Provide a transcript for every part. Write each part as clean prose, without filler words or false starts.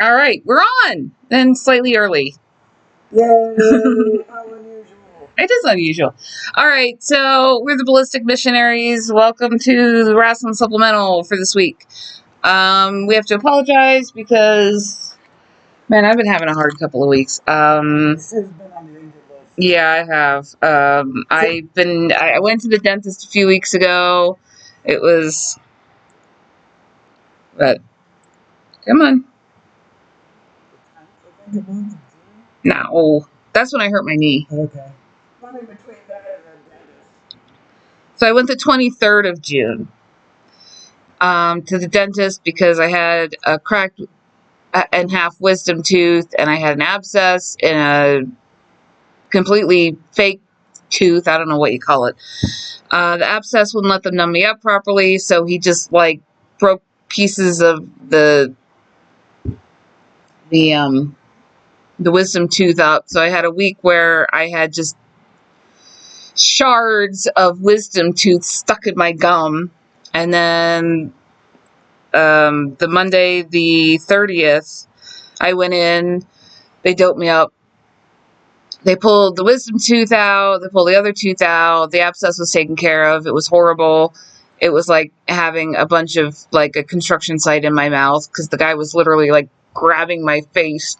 All right, we're on. And slightly early. Yay! How unusual. It is unusual. All right, so we're the Ballistic Missionaries. Welcome to the Wrasslin Supplemental for this week. We have to apologize because, man, I've been having a hard couple of weeks. This has been on the injured list. Yeah, I have. I went to the dentist a few weeks ago. It was, but come on. No, that's when I hurt my knee. Okay. Running between that and the dentist. So I went the 23rd of June to the dentist because I had a cracked and half wisdom tooth, and I had an abscess in a completely fake tooth. I don't know what you call it. The abscess wouldn't let them numb me up properly, so he just like broke pieces of the wisdom tooth up. So I had a week where I had just shards of wisdom tooth stuck in my gum, and then the Monday the 30th, I went in. They doped me up. They pulled the wisdom tooth out. They pulled the other tooth out. The abscess was taken care of. It was horrible. It was like having a bunch of like a construction site in my mouth because the guy was literally like grabbing my face,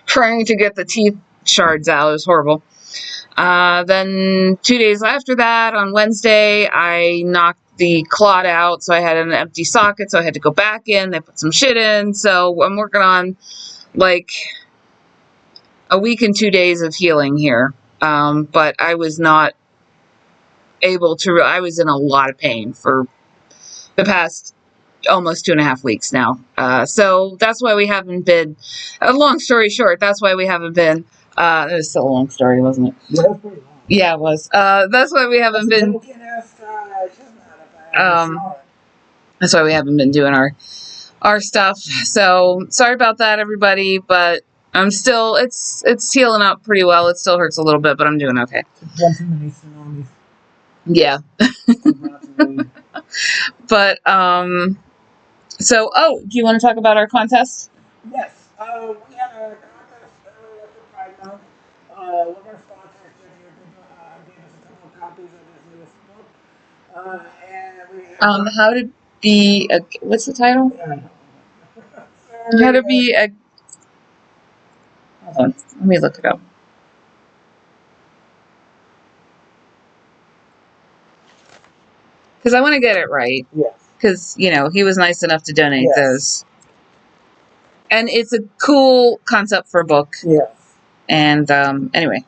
trying to get the teeth shards out. It was horrible. Then 2 days after that, on Wednesday, I knocked the clot out. So I had an empty socket. So I had to go back in. They put some shit in. So I'm working on like a week and 2 days of healing here. But I was not able to, I was in a lot of pain for the past almost 2.5 weeks now. So that's why we haven't been, a long story short, that's why we haven't been, it was still a long story, wasn't it? Yeah, that's pretty long. Yeah, it was. That's why we haven't been, that's why we haven't been doing our stuff. So sorry about that, everybody, but I'm still, it's healing up pretty well. It still hurts a little bit, but I'm doing okay. Yeah. But, so, do you want to talk about our contest? Yes. We had a contest earlier at the Pride Month. One of our sponsors, Jimmy, gave us a couple of copies of his newest book. And we How to be a, what's the title? How to be a, hold on, let me look it up. Because I want to get it right. Yes. Because, you know, he was nice enough to donate Yes. those. And it's a cool concept for a book. Yes. And, anyway.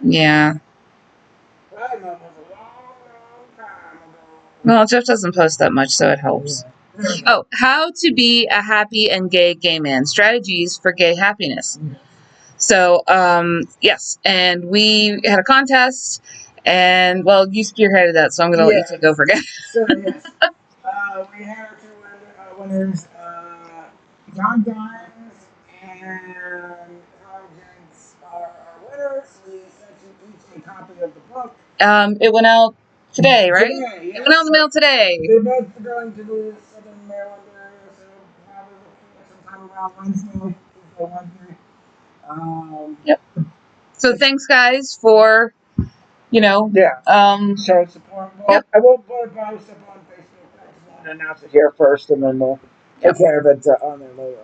Yeah. Pride Month was a long time ago. Well, Jeff doesn't post that much, so it helps. Yeah. Oh, how to be a happy and gay man. Strategies for gay happiness. Yes. So, yes. And we had a contest. And, well, you spearheaded that, so I'm going to let you take over again. So, yes. We had our two winners, John Dimes and Carl Jenks are our winners. We sent you each a copy of the book. It went out today, right? Today, yes. It went out in the mail today. They're both going to the Southern Maryland area, so probably sometime around Wednesday, Tuesday, Wednesday. Yep. So thanks, guys, for, you know. Yeah. Showing support. Well, Yep. I will put a post up on Facebook. I just want to announce it here first, and then we'll take care of it on there later.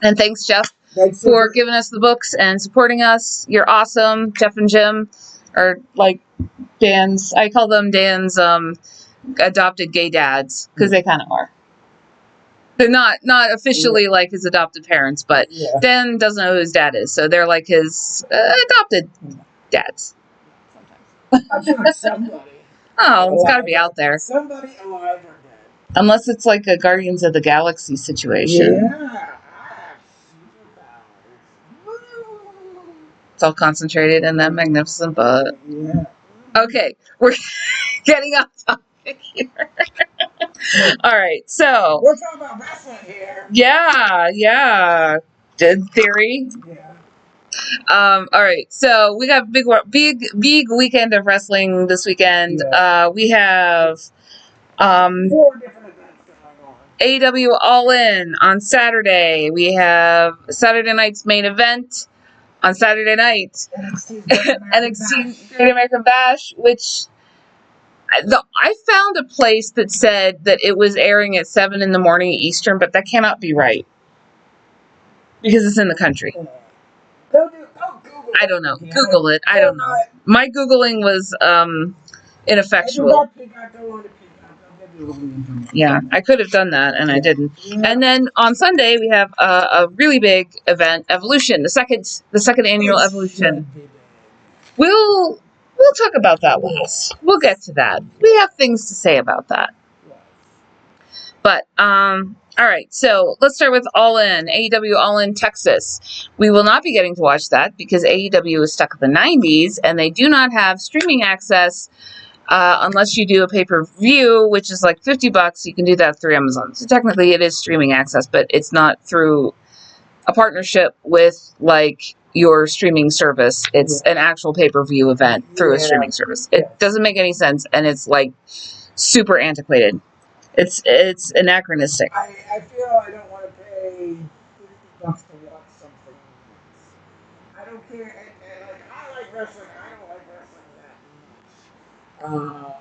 And thanks, Jeff, for giving us the books and supporting us. You're awesome. Jeff and Jim are like Dan's, I call them Dan's adopted gay dads, because they kind of are. They're not officially like his adopted parents, but Dan doesn't know who his dad is, so they're like his adopted dads. I'm sure somebody. Oh, it's got to be out there. Somebody alive or dead. Unless it's like a Guardians of the Galaxy situation. Yeah, I have superpowers. It's all concentrated in that magnificent butt. Yeah. Okay, we're getting off topic here. All right, so we're talking about wrestling here. Yeah. In theory. Yeah. All right, so we got big weekend of wrestling this weekend. Yeah. We have 4 different events going on. AEW All In on Saturday. We have Saturday night's main event on Saturday night. NXT Great American Bash, which I found a place that said that it was airing at 7 in the morning Eastern, but that cannot be right because it's in the country. Go Google it. I don't know. Google it. I don't know. My Googling was ineffectual. Yeah, I could have done that, and I didn't. And then on Sunday we have a really big event, Evolution, the second annual Evolution. We'll talk about that last. We'll get to that. We have things to say about that. But all right, so let's start with All In, AEW All In Texas. We will not be getting to watch that because AEW is stuck in the 90s and they do not have streaming access unless you do a pay-per-view, which is like $50. You can do that through Amazon. So technically it is streaming access, but it's not through a partnership with like your streaming service. It's an actual pay-per-view event through a streaming service. It doesn't make any sense, and it's like super antiquated. It's anachronistic. I feel I don't want to pay $50 to watch something. I don't care. And like I like wrestling. I don't like wrestling that much.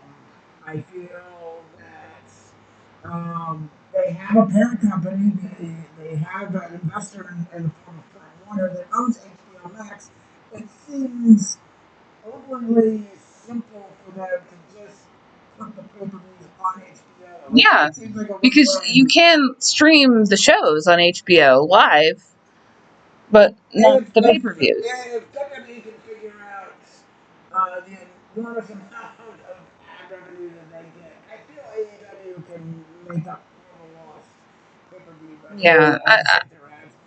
I feel that they have a parent company. They have an investor in the form of Time Warner that owns HBO Max. It seems overly simple for them to just put the pay-per-views on HBO. Yeah, Like because you can stream the shows on HBO live, but not the pay-per-views. Yeah, if WWE can figure out the enormous amount of ad revenue that they get, I feel AEW can make up for the lost pay-per-view revenue. Yeah,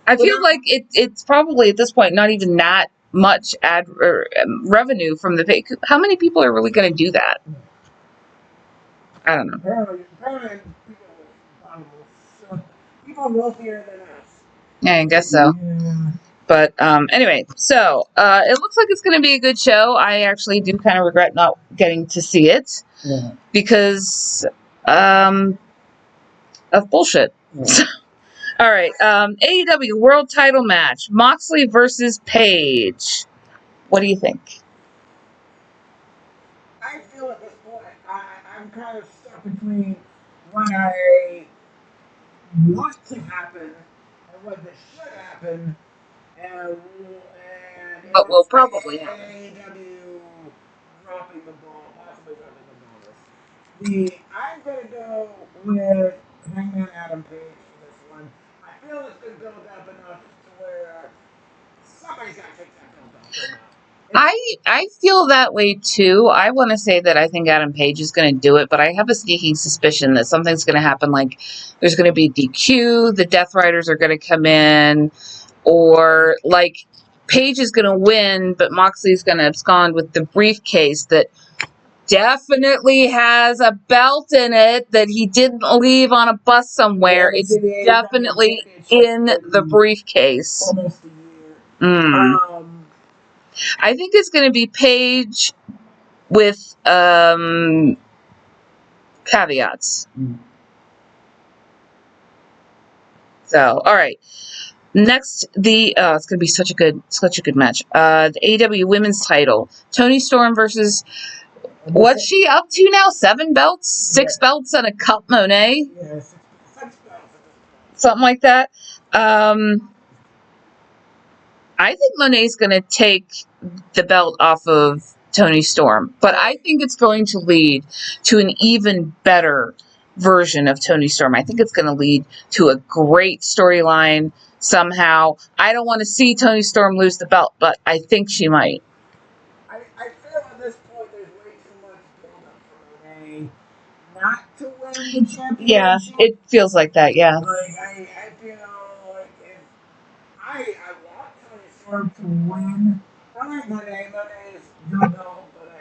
I feel like it's probably at this point not even that much ad revenue from the pay. How many people are really going to do that? I don't know. Apparently people are wealthier than us. Yeah, I guess so. Yeah. But anyway, so it looks like it's going to be a good show. I actually do kind of regret not getting to see it because of bullshit. Yeah. All right, AEW World Title match: Moxley versus Page. What do you think? I feel at this point I'm kind of stuck between what I want to happen and what that should happen, and What will probably happen? AEW dropping the ball, possibly dropping the ball. I'm gonna go with Hangman Adam Page for this one. I feel it's been built up enough to where somebody's got to take that belt off right now. I feel that way too. I want to say that I think Adam Page is going to do it, but I have a sneaking suspicion that something's going to happen. Like there's going to be DQ, the Death Riders are going to come in, or like Page is going to win, but Moxley's going to abscond with the briefcase that definitely has a belt in it that he didn't leave on a bus somewhere. It's definitely in the briefcase. Almost a year. I think it's going to be Page with caveats. So, all right. Next, it's going to be such a good match. The AEW Women's Title: Toni Storm versus what's she up to now? 7 belts, 6 belts, and a cup, Monet. Yeah, 6 belts. Something like that. I think Monet's going to take the belt off of Toni Storm, but I think it's going to lead to an even better version of Toni Storm. I think it's going to lead to a great storyline somehow. I don't want to see Toni Storm lose the belt, but I think she might. I feel at this point there's way too much build-up for Monet not to win the championship. Yeah, it feels like that, yeah. Like, I feel like if I want Toni Storm to win. I like Monet. Monet is good though, but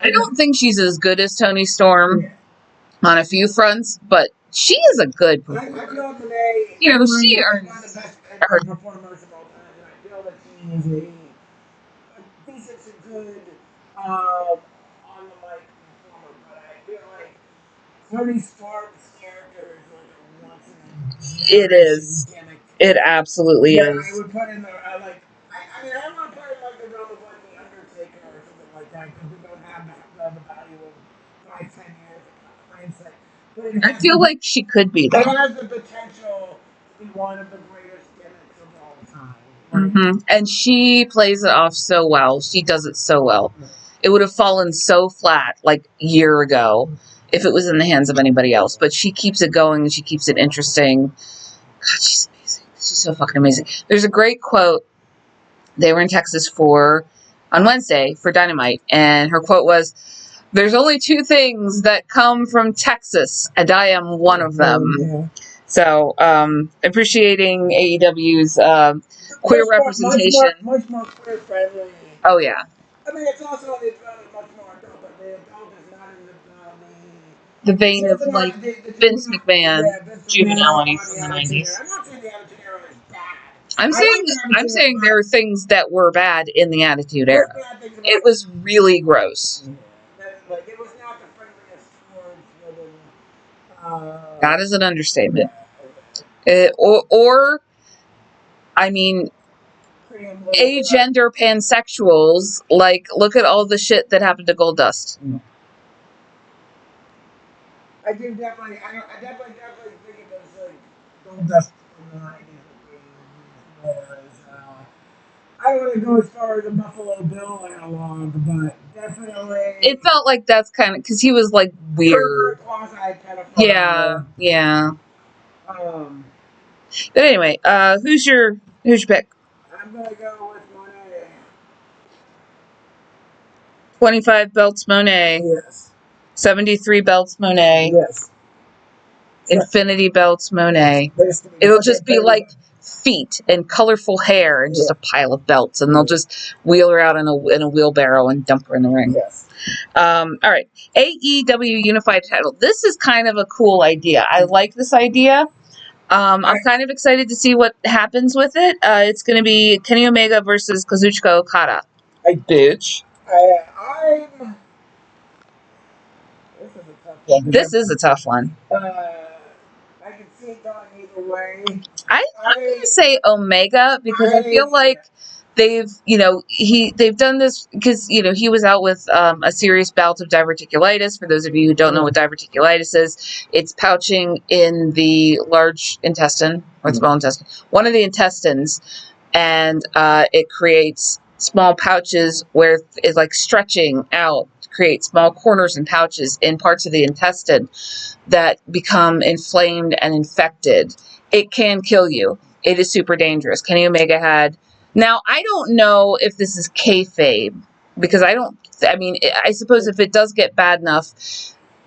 I don't think she's as good as Toni Storm on a few fronts, but she is a good performer. I feel Monet, you know, she earns one of the best performers of all time, and I feel that she is a decent to good on the mic performer, but I feel like Tony Stark's character is like a once in a It generation is. gimmick. It absolutely Yeah, is. I would put in the I mean, I don't want to put in like the realm of like the Undertaker or something like that because we don't have the value of 5, 10 years of hindsight. But it I has feel like she could be it though. has the potential to be one of the greatest gimmicks of all time. And she plays it off so well. She does it so well. Right. It would have fallen so flat like a year ago if it was in the hands of anybody else. But she keeps it going and she keeps it interesting. God, she's amazing. She's so fucking amazing. There's a great quote. They were in Texas on Wednesday for Dynamite, and her quote was, "There's only two things that come from Texas, and I am one of them." Yeah. So, appreciating AEW's queer representation. Much more queer friendly. Oh yeah, I mean, it's also it's much more adult, but the adult is not in the vein of the like the Vince McMahon yeah, Vince McMahon juvenility or from the the Attitude Era. '90s. I'm not saying the Attitude Era is bad. I'm I saying like the I'm Attitude Era, saying there are things that were bad in the Attitude there's Era. bad things about It was really gross. yeah, like it was not the friendliest towards women. That is an understatement. Yeah. Or I mean, Cream agender pansexuals. Like, look at all the shit that happened to Goldust. I do definitely, I definitely think it was like gold dust in the 90s was, I don't want to go as far as a Buffalo Bill analog, but definitely It felt like that's kind of because he was like weird. quasi pedophile. Yeah. Um, But anyway, who's your pick? I'm gonna go with Monet. 25 belts Monet, Yes. 73 belts Monet, Yes. infinity belts Monet. It'll just be like feet and colorful hair and just a pile of belts, and they'll just wheel her out in a wheelbarrow and dump her in the ring. Yes. All right, AEW Unified Title. This is kind of a cool idea. I like this idea. I'm kind of excited to see what happens with it. It's going to be Kenny Omega versus Kazuchika Okada. Bitch. I'm. This is a tough one. This is a tough one. I can see it going either way. I'm going to say Omega because I feel like they've done this because he was out with a serious bout of diverticulitis. For those of you who don't know what diverticulitis is, it's pouching in the large intestine or small intestine, one of the intestines, and it creates small pouches where it's like stretching out to create small corners and pouches in parts of the intestine that become inflamed and infected. It can kill you. It is super dangerous. Kenny Omega had. Now, I don't know if this is kayfabe because I suppose if it does get bad enough,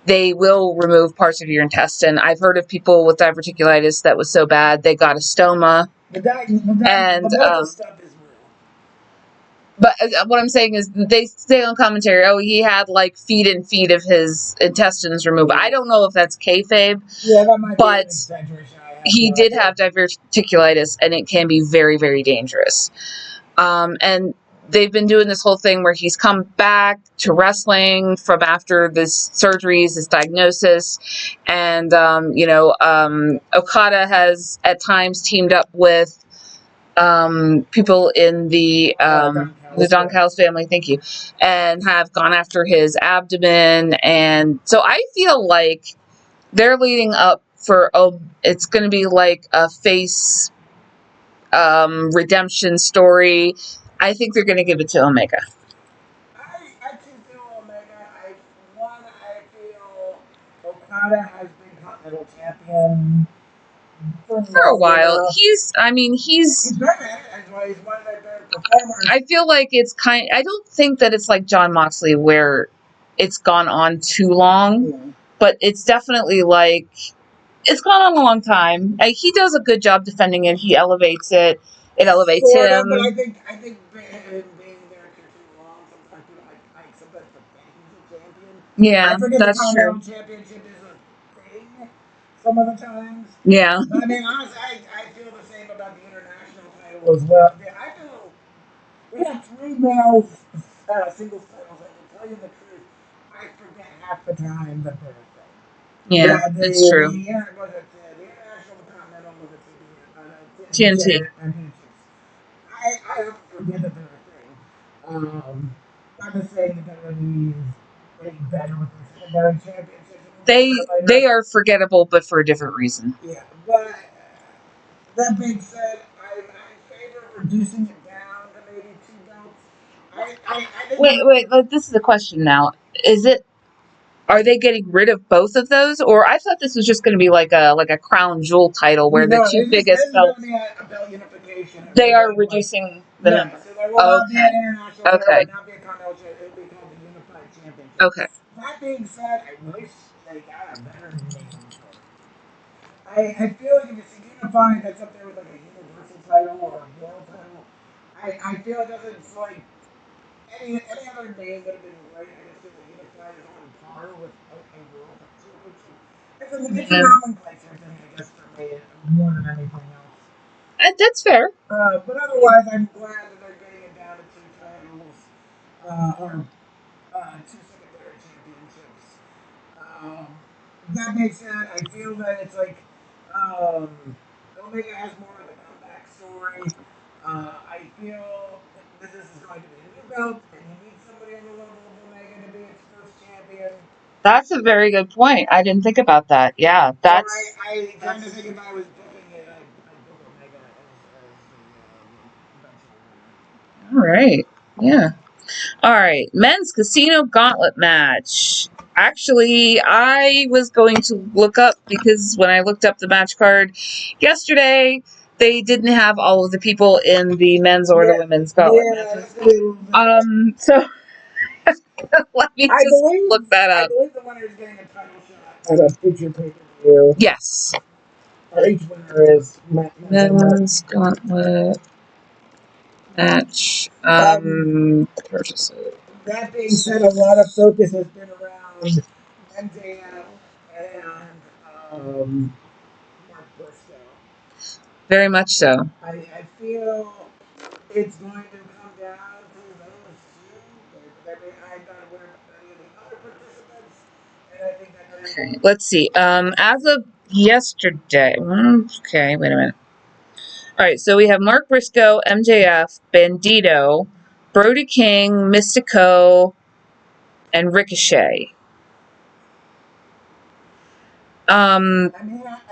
they will remove parts of your intestine. I've heard of people with diverticulitis that was so bad they got a stoma. The medical stuff is real. But what I'm saying is they say on commentary, oh, he had like feet and feet of his intestines removed. I don't know if that's kayfabe. Yeah, that might be an but exaggeration. he did have diverticulitis, and it can be very, very dangerous. And they've been doing this whole thing where he's come back to wrestling from after this surgeries, this diagnosis, and Okada has at times teamed up with people in the Don Callis family, thank you, and have gone after his abdomen. And so I feel like they're leading up for, it's going to be like a face redemption story. I think they're going to give it to Omega. I too feel Omega. I feel Okada has been Continental Champion For a while. He's better at it. That's why he's one of their better performers. I feel like I don't think that it's like Jon Moxley where it's gone on too long, but it's definitely like it's gone on a long time. He does a good job defending it. He elevates it. It elevates him. But I think being there too long, sometimes people sometimes forget he's a champion. Yeah, I forget that's the true. Continental Championship is a thing some of the times. Yeah. But I mean, honestly, I feel the same about the international title as well. I feel we have 3 male singles titles. I can tell you the truth. I forget half the time that they're a thing. Yeah, it's true. The International Continental was a TNT. championships. I often forget that they're a thing. Not to say that WWE is getting better with their secondary championships, and we'll get to that They later. are forgettable, but for a different reason. Yeah, but that being said, I'm in favor of reducing it down to maybe two belts. I think Wait. This is the question now. Is it? Are they getting rid of both of those, or I thought this was just going to be like a crown jewel title where the no, two this biggest is going to belts be a belt unification. they are reducing the Yeah, number. so there will not be an Okay. international title, Okay. but not be a continental championship. It'll be called the Unified Championship. Okay. That being said, I wish they got a better name for it. I feel like if it's unified, that's up there with like a universal title or a world title. I feel it doesn't like any other name would have been great. I just feel like unified is on par with a world championship. It's a Yeah. nomenclature thing, I guess, for me more than anything else. That's fair. But otherwise, I'm glad that they're getting it down to two titles or two secondary championships. That being said, I feel that it's like Omega has more of a comeback story. I feel that this is going to be a new belt, and you need somebody on the level of Omega to be its first champion. That's a very good point. I didn't think about that. Yeah, So that's I kind of think if I was booking it, I'd book Omega as the eventual winner. all right. Yeah. All right. Men's Casino Gauntlet match. Actually, I was going to look up because when I looked up the match card yesterday, they didn't have all of the people in the men's or the women's gauntlet matches. So let me just look that I up. believe the winner is getting a title shot at a future pay per view. Yes. Or each winner is Men's gauntlet match. Purchases. That being said, a lot of focus has been around MJF and Mark Briscoe. Very much so. I feel it's going to come down to those two. I'm not aware of any of the other participants, and I think that they Okay, will. let's see. As of yesterday, okay, wait a minute. All right, so we have Mark Briscoe, MJF, Bandito, Brody King, Mystico, and Ricochet. I mean,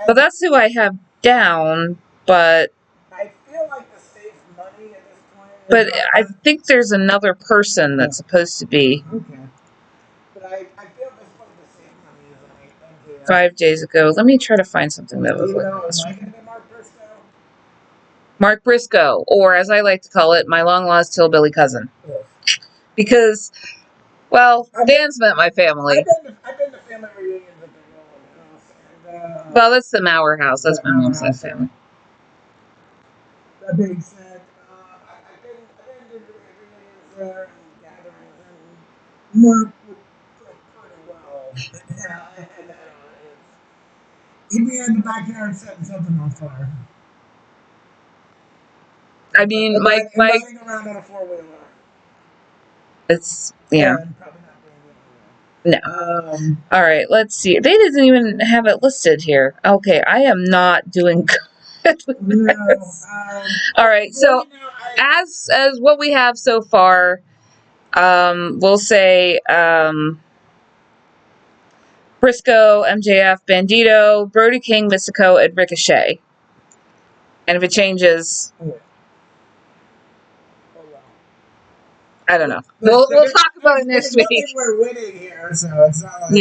But that's who I have down. But I feel like the safe money at this point. but I think there's another person that's supposed to be. Okay. But I feel this one the safe money is on MJF. 5 days ago. Let me try to find something that was Even like though it this. might have been Mark Briscoe. Mark Briscoe, or as I like to call it, my long lost hillbilly cousin. Yes. Because, well, Dan's met my family. I've been to family reunions at the Rolling House, and Well, that's the Mauer house. That's my mom's side family. that being said, I've been to reunions there and gatherings, and Mark would fit pretty well. Yeah, and he'd be in the backyard setting something on fire. I mean, And my riding around on a four-wheeler. it's yeah. And probably not being the only one. No. All right, let's see. They didn't even have it listed here. Okay, I am not doing good with this. All right, so as what we have so far, we'll say Briscoe, MJF, Bandito, Brody King, Mystico, and Ricochet. And if it changes, I don't know. We'll talk about it next week. We're winning here, so it's not like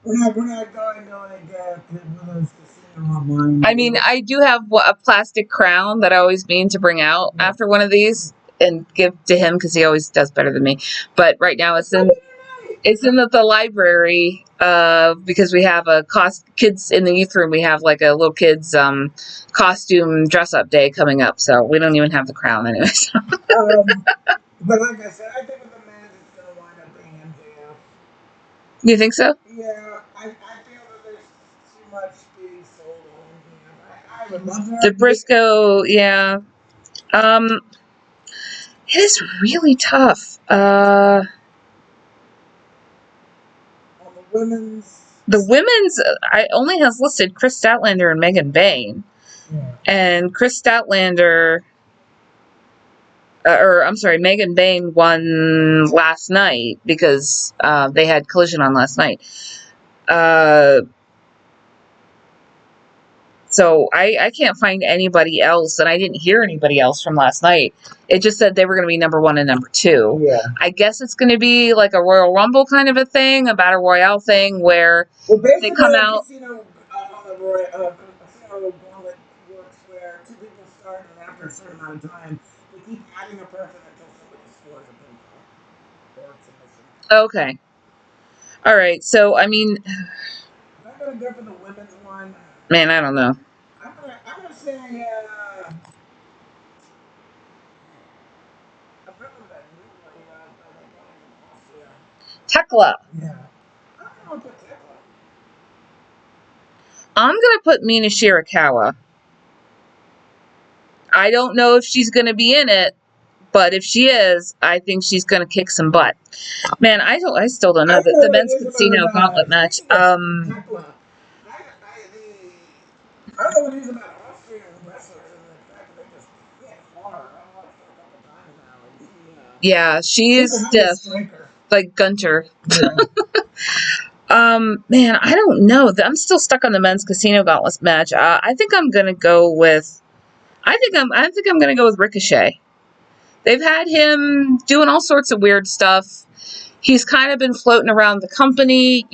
we're not going to get one of those casino online. I mean, I do have a plastic crown that I always mean to bring out after one of these and give to him because he always does better than me. But right now it's in the library because we have a kids in the youth room. We have like a little kids costume dress up day coming up, so we don't even have the crown anyway. So. But like I said, I think with the men's, it's going to wind up being MJF. You think so? Yeah, I feel that there's too much being sold on MJF. I would love that. The Briscoe, yeah. It is really tough. On the women's. The women's, I only has listed Chris Statlander and Megan Bayne. Yeah. And Chris Statlander, Megan Bayne won last night because they had Collision on last night. So I can't find anybody else, and I didn't hear anybody else from last night. It just said they were going to be number 1 and number 2. Yeah. I guess it's going to be like a Royal Rumble kind of a thing, a Battle Royale thing, where they come out. Casino Gauntlet works where 2 people start, and after a certain amount of time, they keep adding a person until somebody scores a pinfall or submission. Okay. All right. So I mean, I'm gonna go for the women's one. Man, I don't know. I'm gonna say Tekla. Yeah. I'm gonna put Tekla. I'm gonna put Mina Shirakawa. I don't know if she's gonna be in it, but if she is, I think she's gonna kick some butt. Man, I still don't know the men's casino gauntlet match. Tekla. I don't know what it is about Austrian wrestlers and the fact that they just hit hard. I watched her a couple times now. Yeah, she is stiff, like Gunter. Man, I don't know. I'm still stuck on the men's casino gauntlet match. I think I'm gonna go with. I think I'm gonna go with Ricochet. They've had him doing all sorts of weird stuff. He's kind of been floating around the company,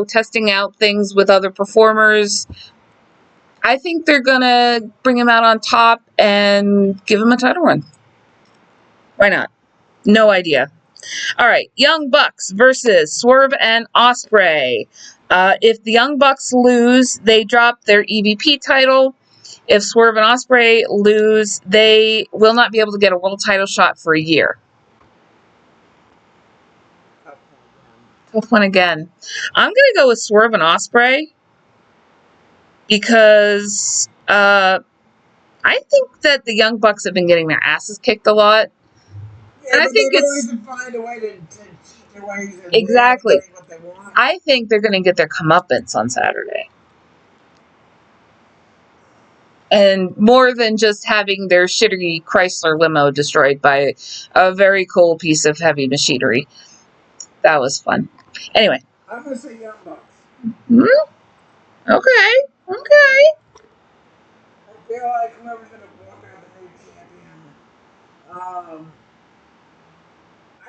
testing out things with other performers. I think they're gonna bring him out on top and give him a title run. Why not? No idea. All right, Young Bucks versus Swerve and Ospreay. If the Young Bucks lose, they drop their EVP title. If Swerve and Ospreay lose, they will not be able to get a world title shot for a year. Tough one again. I'm going to go with Swerve and Ospreay because I think that the Young Bucks have been getting their asses kicked a lot. Yeah, and I think it's find a way to cheat their ways. Exactly. What they want. I think they're going to get their comeuppance on Saturday. And more than just having their shitty Chrysler limo destroyed by a very cool piece of heavy machinery. That was fun. Anyway. I'm going to say Young Bucks. Okay. I feel like whoever's going to walk out the new champion.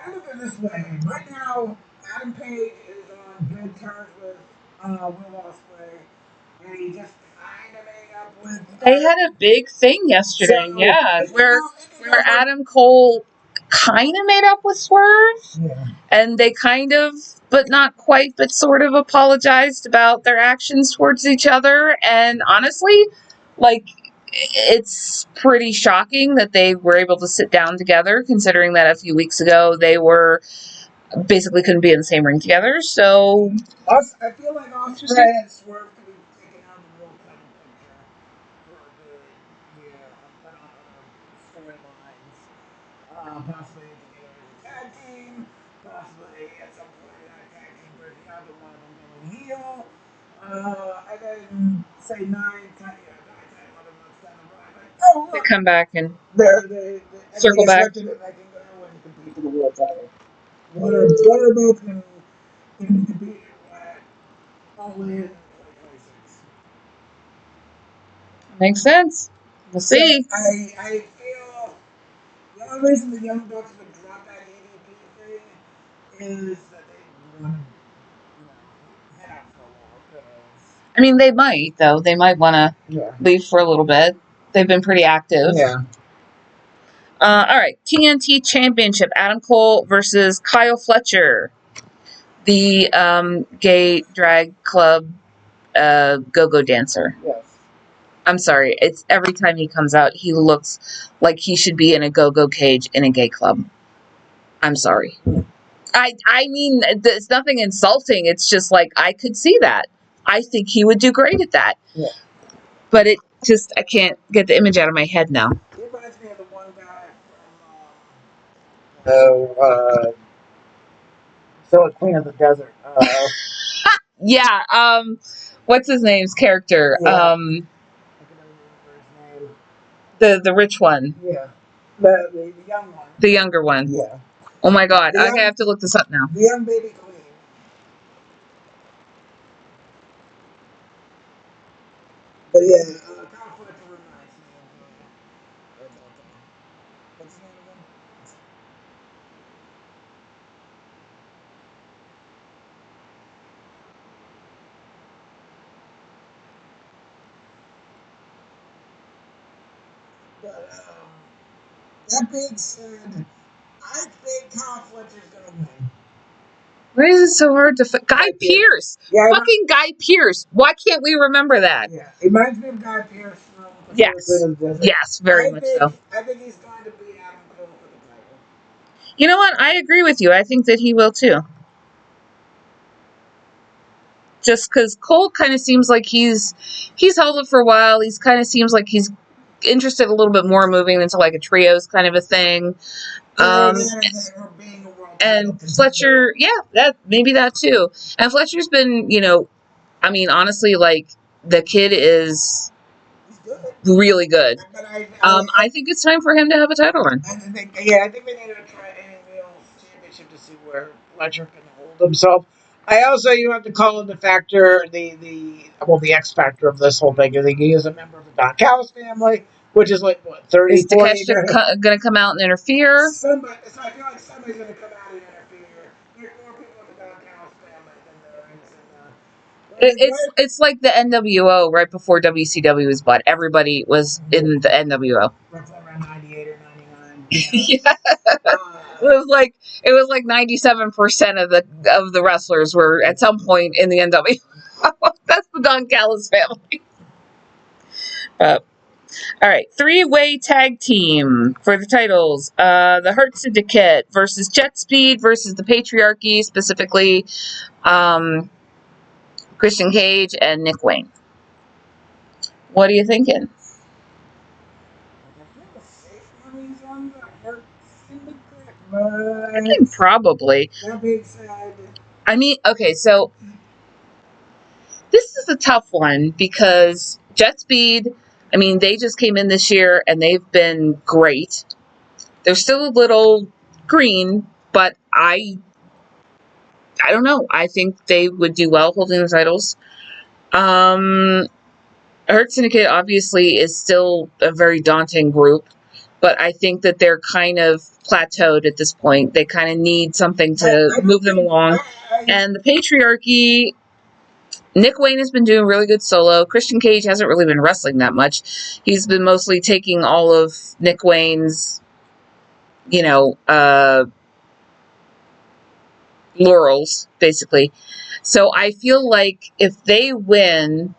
I look at it this way. Right now, Adam Page is on good terms with Will Ospreay, and he just kind of made up with. They had a big thing yesterday, where Adam Cole kind of made up with Swerve, and they kind of, but not quite, but sort of apologized about their actions towards each other. And honestly, it's pretty shocking that they were able to sit down together, considering that a few weeks ago they were basically couldn't be in the same ring together. So I feel like Ospreay and Swerve could be taking out the World Title picture for a good year on storylines. Possibly together as a tag team. Possibly at some point in a tag team versus the other one of them going heel. I didn't say 9, 10, 11 months down the line. they come back and they circle back. They can go and compete for the world title. One or both can compete at All In 2026. Makes sense. We'll see. So I feel the only reason the Young Bucks would drop that EVP thing is that they want to, head out for a while. I mean, they might, though. They might want to leave for a little bit. They've been pretty active. Yeah. All right. TNT Championship. Adam Cole versus Kyle Fletcher. The gay drag club go-go dancer. Yes. I'm sorry. It's every time he comes out, he looks like he should be in a go-go cage in a gay club. I'm sorry. I mean, it's nothing insulting. It's just like, I could see that. I think he would do great at that. Yeah. But I can't get the image out of my head now. He reminds me of the one guy from Queen of the Desert. Yeah. What's his name's character? Yeah. I can never remember his name. The rich one. Yeah. The young one. The younger one. Yeah. Oh my God. The I young, have to look this up now. the young baby queen. But yeah, Kyle Fletcher reminds me of what's his name again? But that being said, I think Kyle Fletcher's gonna win. Why is it so hard to Guy Pearce? Yeah, Fucking Guy Pearce. Why can't we remember that? yeah, it reminds me of Guy Pearce from Yes. Yes, very much so. I think he's going to beat Adam Cole for the title. You know what? I agree with you. I think that he will too. Just because Cole kind of seems like he's held it for a while. He's kind of seems like he's interested a little bit more moving into like a trios kind of a thing. And Fletcher, yeah, that maybe that too. And Fletcher's been, I mean, honestly, like the kid is really good. I think it's time for him to have a title run. I think they need to try a championship to see where Fletcher can hold himself. I also you have to call in the factor the X factor of this whole thing. I think he is a member of the Don Callis family, which is like what 30, Is Takeshita going to come out and interfere? So I feel like somebody's going to come out and interfere. There's more people in the Don Callis family than there is in It's like the NWO right before WCW was bought. Everybody was in the NWO. Roughly around 98 or 99. Yeah. It was like 97% of the wrestlers were at some point in the NWO. That's the Don Callis family. All right, 3-way tag team for the titles. The Hurt Syndicate versus Jet Speed versus the Patriarchy, specifically Christian Cage and Nick Wayne. What are you thinking? I think probably. That being said, I mean, okay, so this is a tough one because Jet Speed, I mean, they just came in this year and they've been great. They're still a little green, but I don't know. I think they would do well holding the titles. Hurt Syndicate obviously is still a very daunting group, but I think that they're kind of plateaued at this point. They kind of need something to move them along. And the Patriarchy, Nick Wayne has been doing really good solo. Christian Cage hasn't really been wrestling that much. He's been mostly taking all of Nick Wayne's, laurels, basically. So I feel like if they win,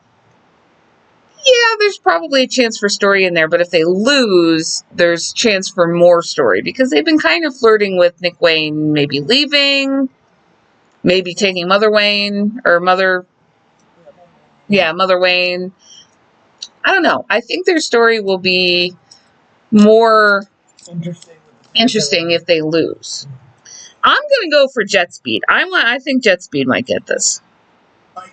yeah, there's probably a chance for story in there. But if they lose, there's chance for more story because they've been kind of flirting with Nick Wayne maybe leaving, maybe taking Mother Wayne or Mother Wayne. I don't know. I think their story will be more interesting if they lose. I'm going to go for Jet Speed. I think Jet Speed might get this. I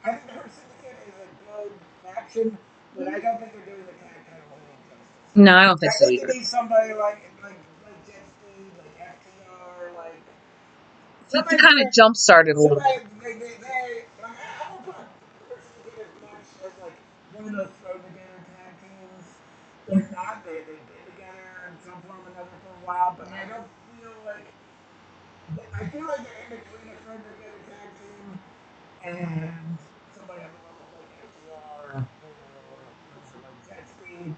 think the Hurt Syndicate is a good faction, but I don't think they're doing the tag title holding justice. No, I don't think so either. I think you need somebody like Jet Speed, like FTR, like to kind of jump started a little bit. I don't put Hurt Syndicate as much as like one of those throw together tag teams. They're not. They've been together in some form or another for a while, but I don't feel like. I feel like they're in between a throw together tag team and somebody on the level like FTR or like Jet Speed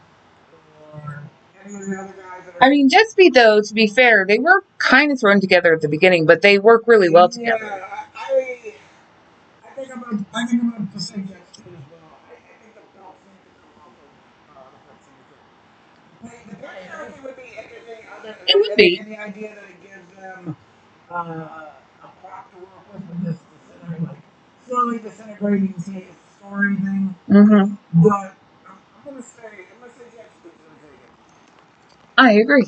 or any of the other guys that are. I mean, Jet Speed, though, to be fair, they were kind of thrown together at the beginning, but they work really well together. Yeah, I think I'm going to say Jet Speed as well. I think the belts need to come off of the Hurt Syndicate. The patriarchy would be interesting. It would be. And the idea that it gives them a plot to work with this slowly disintegrating story thing. Mm-hmm. But I'm gonna say Jet Speed's gonna take it. I agree.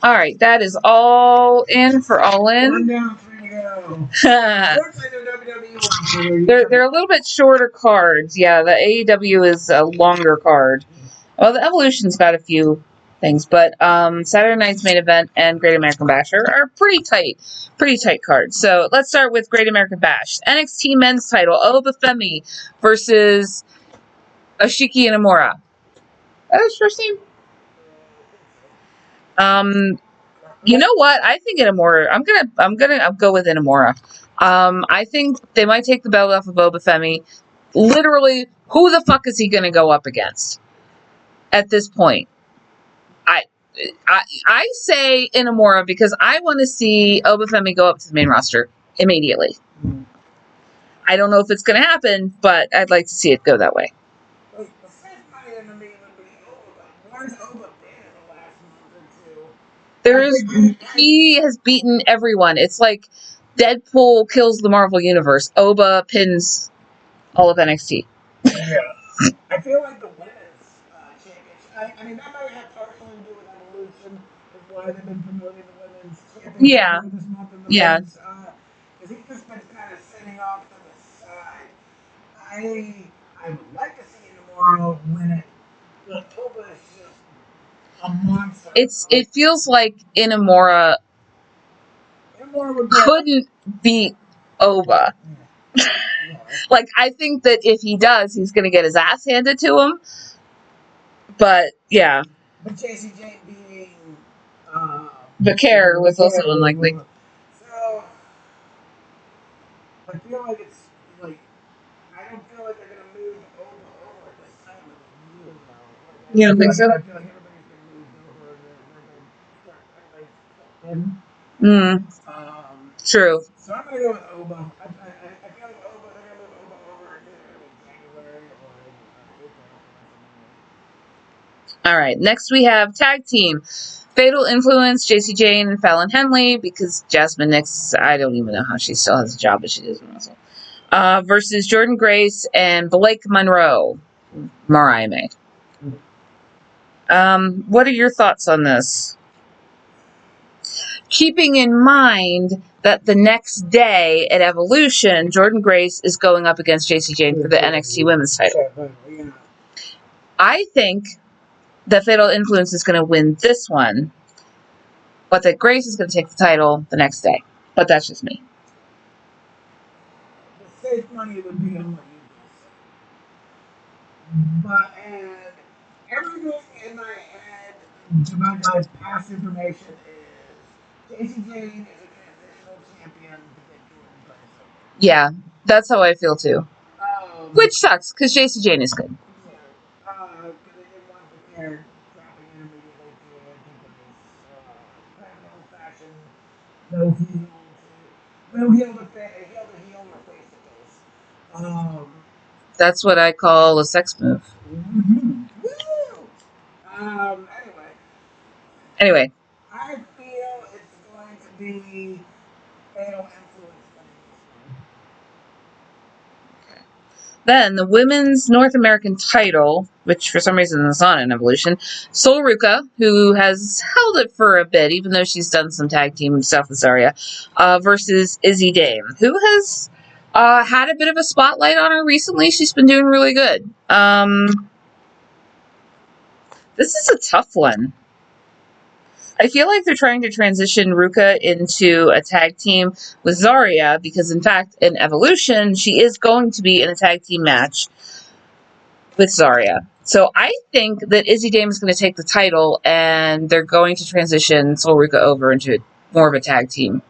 All right, that is all in for All In. 1 down, 3 to go. Unfortunately, they're WWE. they're a little bit shorter cards. Yeah, the AEW is a longer card. Well, the Evolution's got a few things, but Saturday night's main event and Great American Bash are pretty tight cards. So let's start with Great American Bash. NXT Men's Title: Obafemi versus Ashiki Inamura. That was first name. You know what? I think Inamura. I'm gonna go with Inamura. I think they might take the belt off of Obafemi. Literally, who the fuck is he gonna go up against at this point? I say Inamura because I want to see Obafemi go up to the main roster immediately. I don't know if it's going to happen, but I'd like to see it go that way. The first money in the meeting would be where's Oba been in the last month or two? He has beaten everyone. It's like Deadpool kills the Marvel Universe. Oba pins all of NXT. Yeah. I feel like the women's championship. I mean, that might have partially to do with Evolution, is why they've been promoting the women's championship Yeah. this month. And the Yeah. women's, because he's just been kind of sitting off to the side. I would like to see Namoro win it, but Oba is just a monster. It feels like Inamura would couldn't beat Oba. Yeah. Like, I think that if he does, he's going to get his ass handed to him. But, yeah. But JCJ being Bakar was also unlikely. So, I feel like it's like, I don't feel like they're going to move over at this time of the year, though. You don't think so? I feel like everybody's going to move over. They're going to start True. So I'm going to go with Oba. I feel like Oba, they're going to move Oba over in January or April. All right. Next, we have Tag Team. Fatal Influence, JC Jane and Fallon Henley, because Jasmine Nix, I don't even know how she still has a job, but she doesn't wrestle. Versus Jordan Grace and Blake Monroe. Mariah May. What are your thoughts on this? Keeping in mind that the next day at Evolution, Jordan Grace is going up against JC Jane for the NXT Women's title. I think that Fatal Influence is going to win this one, but that Grace is going to take the title the next day. But that's just me. The safe money would be on what you just said. But, and everything in my head, to my past information, is JC Jane is a transitional champion to get Jordan Grace. Yeah, that's how I feel too. Which sucks, because JC Jane is good. Yeah. Because they didn't want the hair dropping in immediately to it. I think it was kind of old-fashioned, no heel to heel or face to face. That's what I call a sex move. Mm-hmm. Woo! Anyway. I feel it's going to be Fatal Influence winning this one. Then the women's North American title, which for some reason is on an Evolution, Sol Ruka, who has held it for a bit, even though she's done some tag team stuff with Zarya, versus Izzy Dame, who has had a bit of a spotlight on her recently. She's been doing really good. This is a tough one. I feel like they're trying to transition Ruka into a tag team with Zarya because, in fact, in Evolution, she is going to be in a tag team match with Zarya. So I think that Izzy Dame is going to take the title and they're going to transition Sol Ruka over into more of a tag team.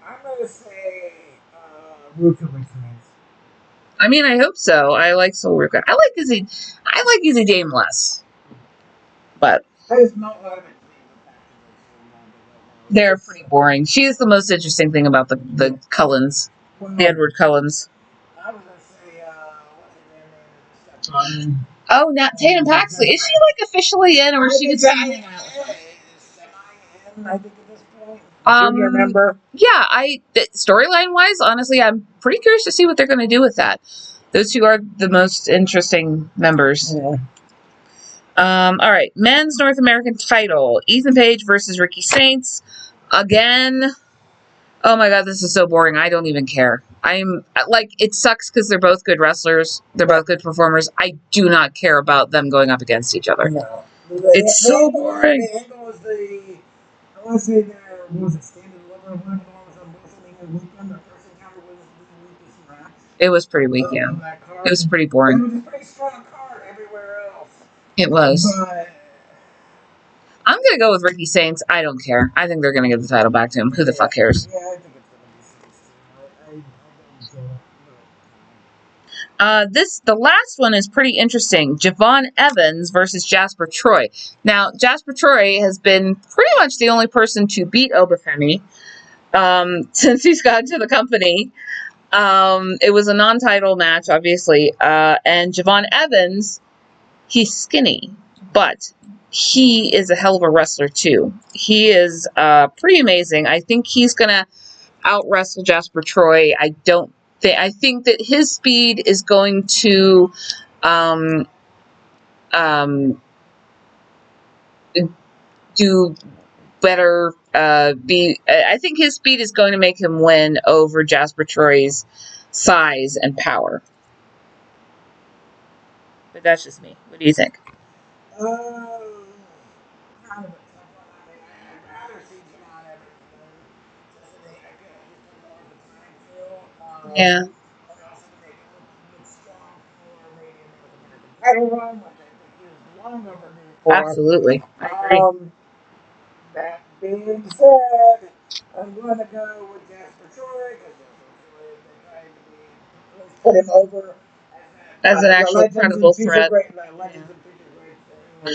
I'm going to say Ruka wins. I mean, I hope so. I like Sol Ruka. I like Izzy Dame less. But I just not love it. They're pretty boring. She is the most interesting thing about the Cullens. The Edward Cullens. I was going to say, what's her name? Oh, now Tatum Paxley. Is she like officially in, or is she just semi-in? I think at this point. Do you remember? Yeah, storyline wise, honestly, I'm pretty curious to see what they're going to do with that. Those two are the most interesting members. Yeah. All right, men's North American title: Ethan Page versus Ricky Saints. Again, Oh my god, this is so boring. I don't even care. I'm like, it sucks because they're both good wrestlers. They're both good performers. I do not care about them going up against each other. No. It's so boring. The angle was I want to say there was a standard deliver one of the ones on WrestleMania weekend. The first encounter was the weakest match It was pretty weak, yeah. of that card. It was pretty It boring. was a pretty strong card everywhere else. It was. But I'm gonna go with Ricky Saints. I don't care. I think they're gonna give the title back to him. Who the fuck cares? yeah, I think it's gonna be 16. I don't The last one is pretty interesting. Javon Evans versus Jasper Troy. Now, Jasper Troy has been pretty much the only person to beat Obafemi since he's gotten to the company. It was a non-title match, obviously. And Javon Evans, he's skinny, but he is a hell of a wrestler too. He is pretty amazing. I think he's gonna out wrestle Jasper Troy. I think that his speed is going to um, do better. I think his speed is going to make him win over Jasper Troy's size and power. But that's just me. What do you think? Kind of a tough one. I'd rather see Javon Evans just so I feel like he's done more of the time fill. Yeah, And also to make it look strong for maybe a North American title run, which I think he was long overdue for. absolutely. I agree. That being said, I'm going to go with Jasper Troy because Jasper Troy is trying to be, let's put him over As an as a actual legends credible and future threat. great, legends and future great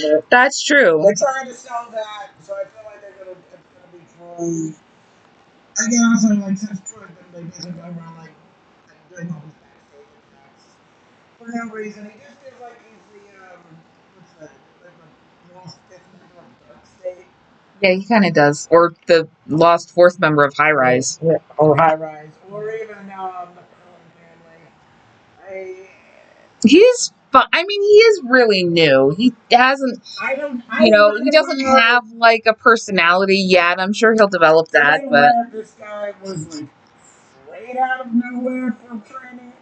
thing. That's true. They're trying to sell that, so I feel like it's gonna be Troy. Again, also like since Troy's been basically going around doing all these backstage attacks for no reason. He just feels like he's what's that? The lost fifth member of Dark State. Yeah, he kind of does. Or the lost fourth member of High Rise. Yeah, or High Rise, or even the Cullen family. He's fun. I mean, he is really new. He hasn't, he doesn't have like a personality yet. I'm sure he'll develop that, but this guy was like straight out of nowhere from training,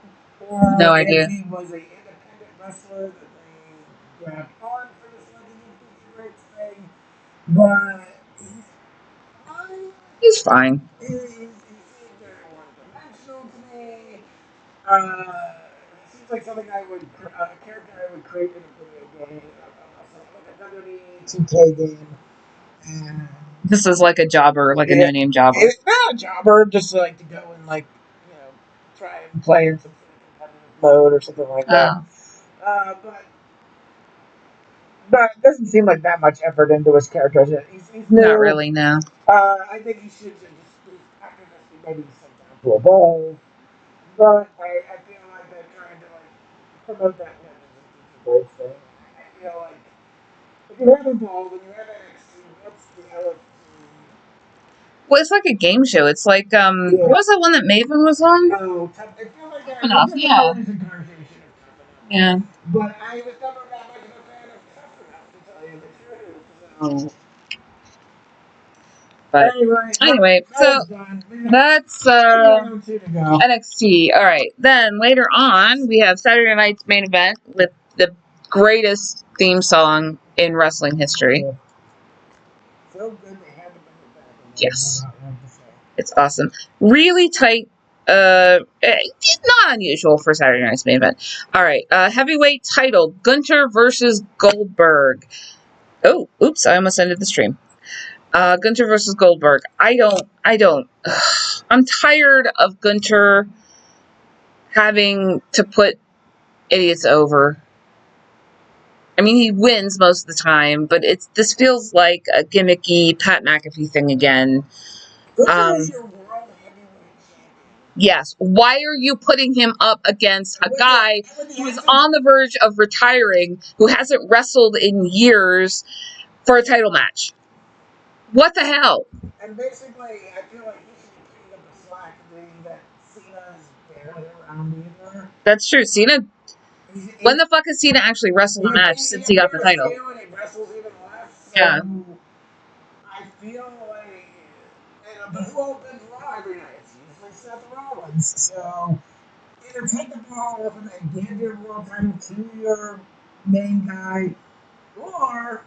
or no if idea. he was an independent wrestler that they grabbed on for this Legends and Future Greats thing. But he's fine. He's fine. He seems very one-dimensional to me. Seems like something a character I would create in a video game, like a WWE 2K game. And This is like a jobber, like a no-name jobber. it's not a jobber, just like to go and try and play in some sort of competitive mode or something like that. But it doesn't seem like that much effort into his character. He's new. Not really, no. I think he should just after this maybe sit down to evolve. But I feel like they're trying to promote that Legends and Future Greats thing. I feel like if you have Evolve and you have NXT, what's the other Well, it's like a game show. It's like, what was that one that Maven was on? Oh, I feel like Tough Enough, yeah. Yeah. But I was never that much of a fan of Tough Enough, to tell you the truth. So. But anyway, so that's NXT. All right. Then later on, we have Saturday night's main event with the greatest theme song in wrestling history. So good they had to bring it back. Yes. It's awesome. Really tight. Not unusual for Saturday night's main event. All right. Heavyweight title: Gunter versus Goldberg. Oh, oops! I almost ended the stream. Gunter versus Goldberg. I'm tired of Gunter having to put idiots over. I mean, he wins most of the time, but this feels like a gimmicky Pat McAfee thing again. Gunter is your world heavyweight champion. Yes. Why are you putting him up against a guy who is on the verge of retiring, who hasn't wrestled in years, for a title match? What the hell? And basically, I feel like he should be picking up the slack, being that Cena is barely around either. That's true. Cena. When the fuck has Cena actually wrestled a match since he got the title? He wrestles even less. Yeah. I feel like, but who opens Raw every Seth Rollins. So either take the ball off him and give your world title to your main guy, or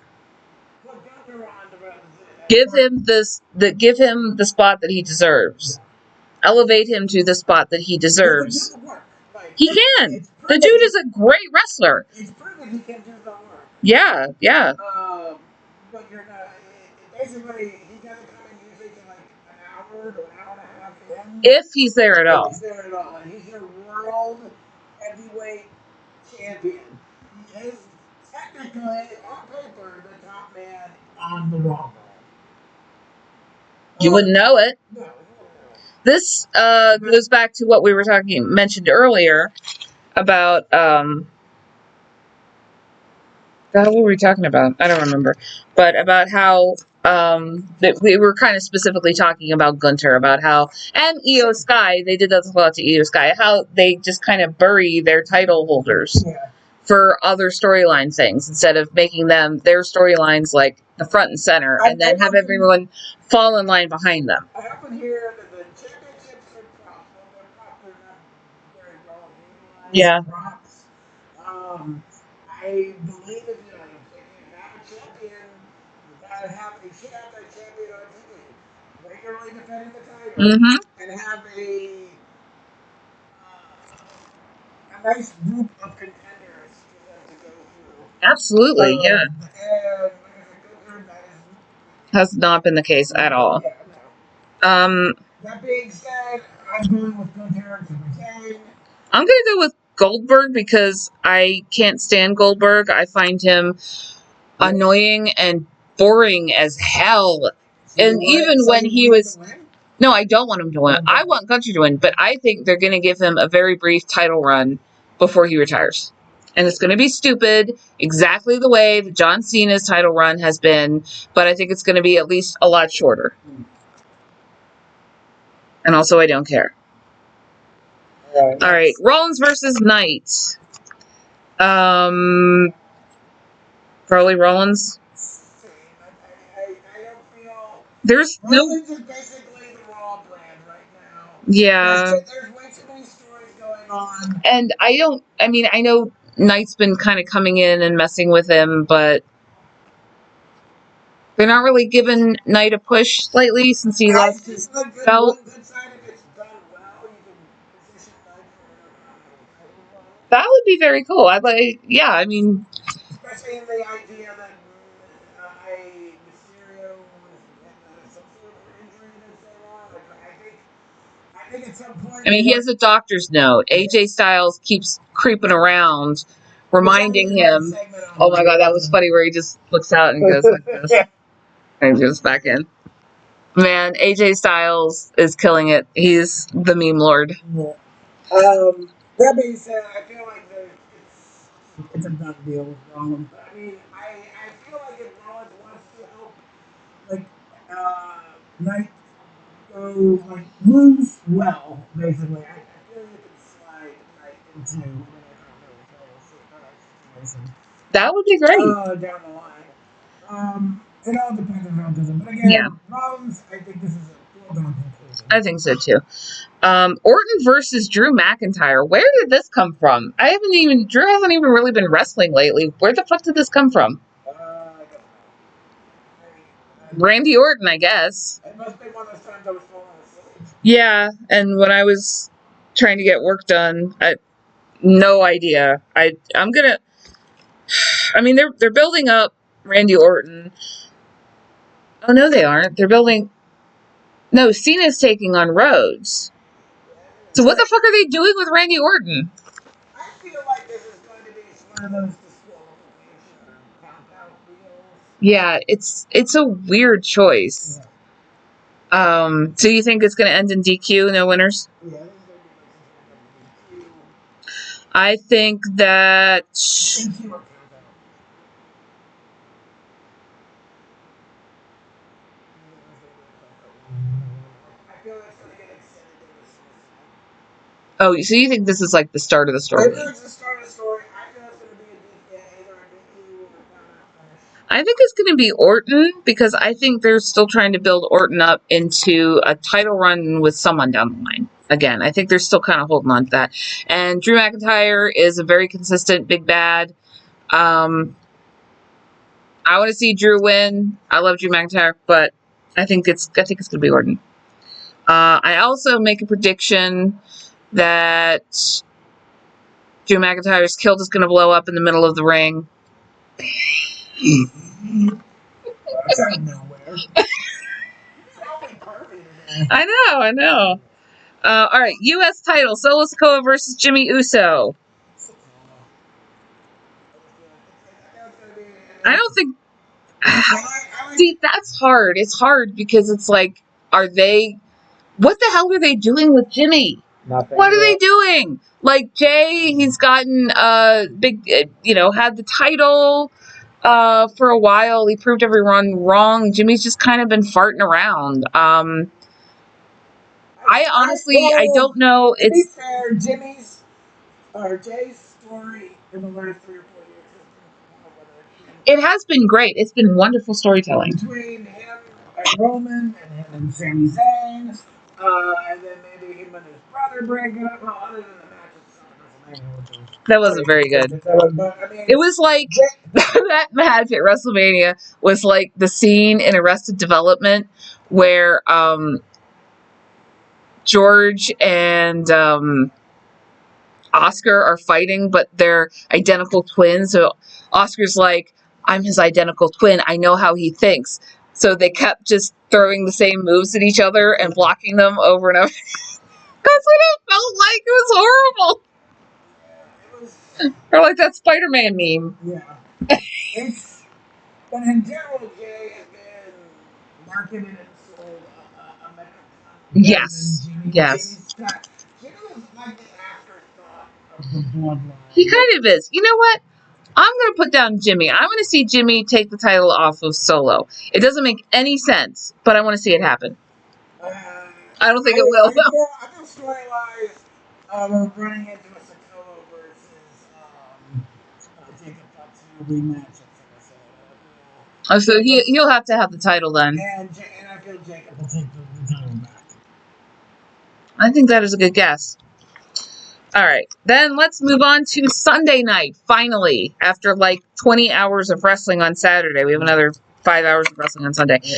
put Gunther on the rest. Give him the spot that he deserves. Yeah. Elevate him to the spot that he He deserves. can do the work. Like, He can. it's The dude is a great wrestler. It's proven he can do the work. Yeah, yeah. But you're not. Basically, he doesn't come in usually to like an hour to an hour and a half in. If he's there at all. If he's there at all. And he's your world heavyweight champion. He is technically, on paper, the top man on the Raw brand. You wouldn't know it. No, you wouldn't know it. This goes back to what we were mentioned earlier about God, what were we talking about? I don't remember. But about how that we were kind of specifically talking about Gunther, about how, and Io Sky, they did that a lot to Io Sky, how they just kind of bury their title holders for other storyline things instead of making them their storylines like the front and center, and then have everyone fall in line behind them. I often hear that the championships are props. They're not very well utilized. Yeah. Props. I believe if you have a champion, you should have that champion on TV, regularly defending the title, and have nice group of contenders for them to go through. Absolutely, yeah. And like I said, Has not been the case at all. Yeah, no. That being said, I'm going with Gunther to retain. I'm going to go with Goldberg because I can't stand Goldberg. I find him annoying and boring as hell. And even when he was... No, I don't want him to win. I want Gunther to win, but I think they're going to give him a very brief title run before he retires. And it's going to be stupid, exactly the way that John Cena's title run has been, but I think it's going to be at least a lot shorter. And also, I don't care. All right, Rollins versus Knight. Probably Rollins. I don't feel... There's Rollins is basically the Raw brand right now. Yeah. There's way too many stories going on. And I know Knight's been kind of coming in and messing with him, but they're not really giving Knight a push lately since he lost his belt. That would be very cool. Especially in the idea that Mysterio was some sort of injury that's going on. I think at some point... He has a doctor's note. AJ Styles keeps creeping around, reminding him. Oh my God, that was funny where he just looks out and goes like this. And goes back in. Man, AJ Styles is killing it. He's the meme lord. That being said, I feel like it's a done deal with Rollins. I feel like if Rollins wants to help, Knight go, moves well, basically, I feel you can slide Knight into an situation. That would be great. Down the line. It all depends on how it does it. But again, Rollins, I think this is a foregone conclusion. I think so too. Orton versus Drew McIntyre. Where did this come from? Drew hasn't even really been wrestling lately. Where the fuck did this come from? I don't know. Randy Orton, I guess. It must be one of those times I was falling asleep. Yeah, and when I was trying to get work done, no idea. They're building up Randy Orton. Oh, no, they aren't. No, Cena's taking on Rhodes. So what the fuck are they doing with Randy Orton? I feel like this is going to be one of those disqualification count-out deals. Yeah, it's a weird choice. Yeah. So you think it's going to end in DQ, no winners? Yeah, I think that... Oh, so you think this is like the start of the story? I feel it's the start of the story. I feel it's going to be either a DQ or a I think it's going to be Orton because I think they're still trying to build Orton up into a title run with someone down the line. again. I think they're still kind of holding on to that. And Drew McIntyre is a very consistent big bad. I want to see Drew win. I love Drew McIntyre, but I think it's going to be Orton. I also make a prediction that Drew McIntyre's kilt is going to blow up in the middle of the ring. That's out of nowhere. I know. All right, U.S. title: Solo Sikoa versus Jimmy Uso. I don't think. See, that's hard. It's hard because it's like, what the hell are they doing with Jimmy? Nothing. What are they doing? Like Jay, he's gotten big, had the title for a while. He proved everyone wrong. Jimmy's just kind of been farting around. I don't know. To be fair, Jay's story in the last 3 or 4 years It has been great. It's been wonderful storytelling. Between him and Roman and him and Sami Zayn, and then maybe him and his brother breaking up. Well, other than the match itself, that wasn't very good. But, I mean, it was like that match at WrestleMania was like the scene in Arrested Development where George and Oscar are fighting, but they're identical twins. So Oscar's like, I'm his identical twin. I know how he thinks. So they kept just throwing the same moves at each other and blocking them over and over. That's what it felt like. It was horrible. Or like that Spider-Man meme. Yeah. But in general, Jay has been marketed and sold a better. Yes. Yes. Jimmy was like the afterthought of the bloodline. He kind of is. You know what? I'm going to put down Jimmy. I want to see Jimmy take the title off of Solo. It doesn't make any sense, but I want to see it happen. I don't think it will. I feel story-wise, we're running into a Sikoa versus Jacob Fatu rematch. So he'll have to have the title then. And I feel Jacob will take the title back. I think that is a good guess. All right, then let's move on to Sunday night, finally. After like 20 hours of wrestling on Saturday, we have another 5 hours of wrestling on Sunday. Yeah.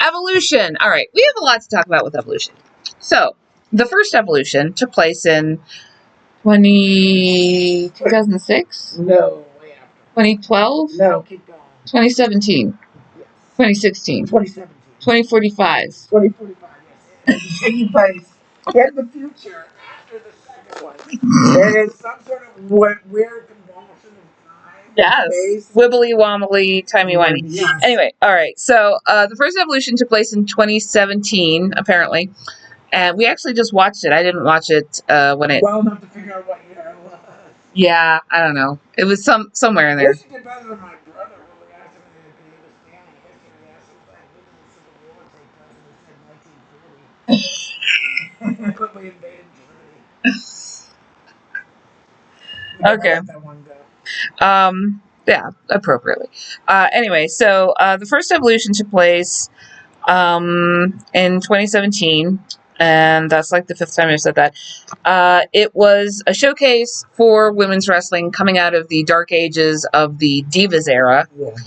Evolution. All right, we have a lot to talk about with Evolution. So, the first Evolution took place in 2006? No, way after. 2012? No, keep going. 2017? Yes. 2016? 2017. 2045? 2045, yes. Taking place in the future after the second one. There is some sort of weird convulsion of time. Yes. Wibbly wobbly, timey wimey. Yes. Anyway, all right. So the first Evolution took place in 2017, apparently. And we actually just watched it. I didn't watch it when it. Well enough to figure out what year it was. Yeah, I don't know. It was somewhere in there. I wish you did better than my brother when we asked him if he was standing history. We asked him like, when did the Civil War take place? And he said 1940. But we invaded Germany. Okay. Let that one go. Yeah, appropriately. Anyway, so the first Evolution took place in 2017, and that's like the 5th time I've said that. It was a showcase for women's wrestling coming out of the dark ages of the Divas era,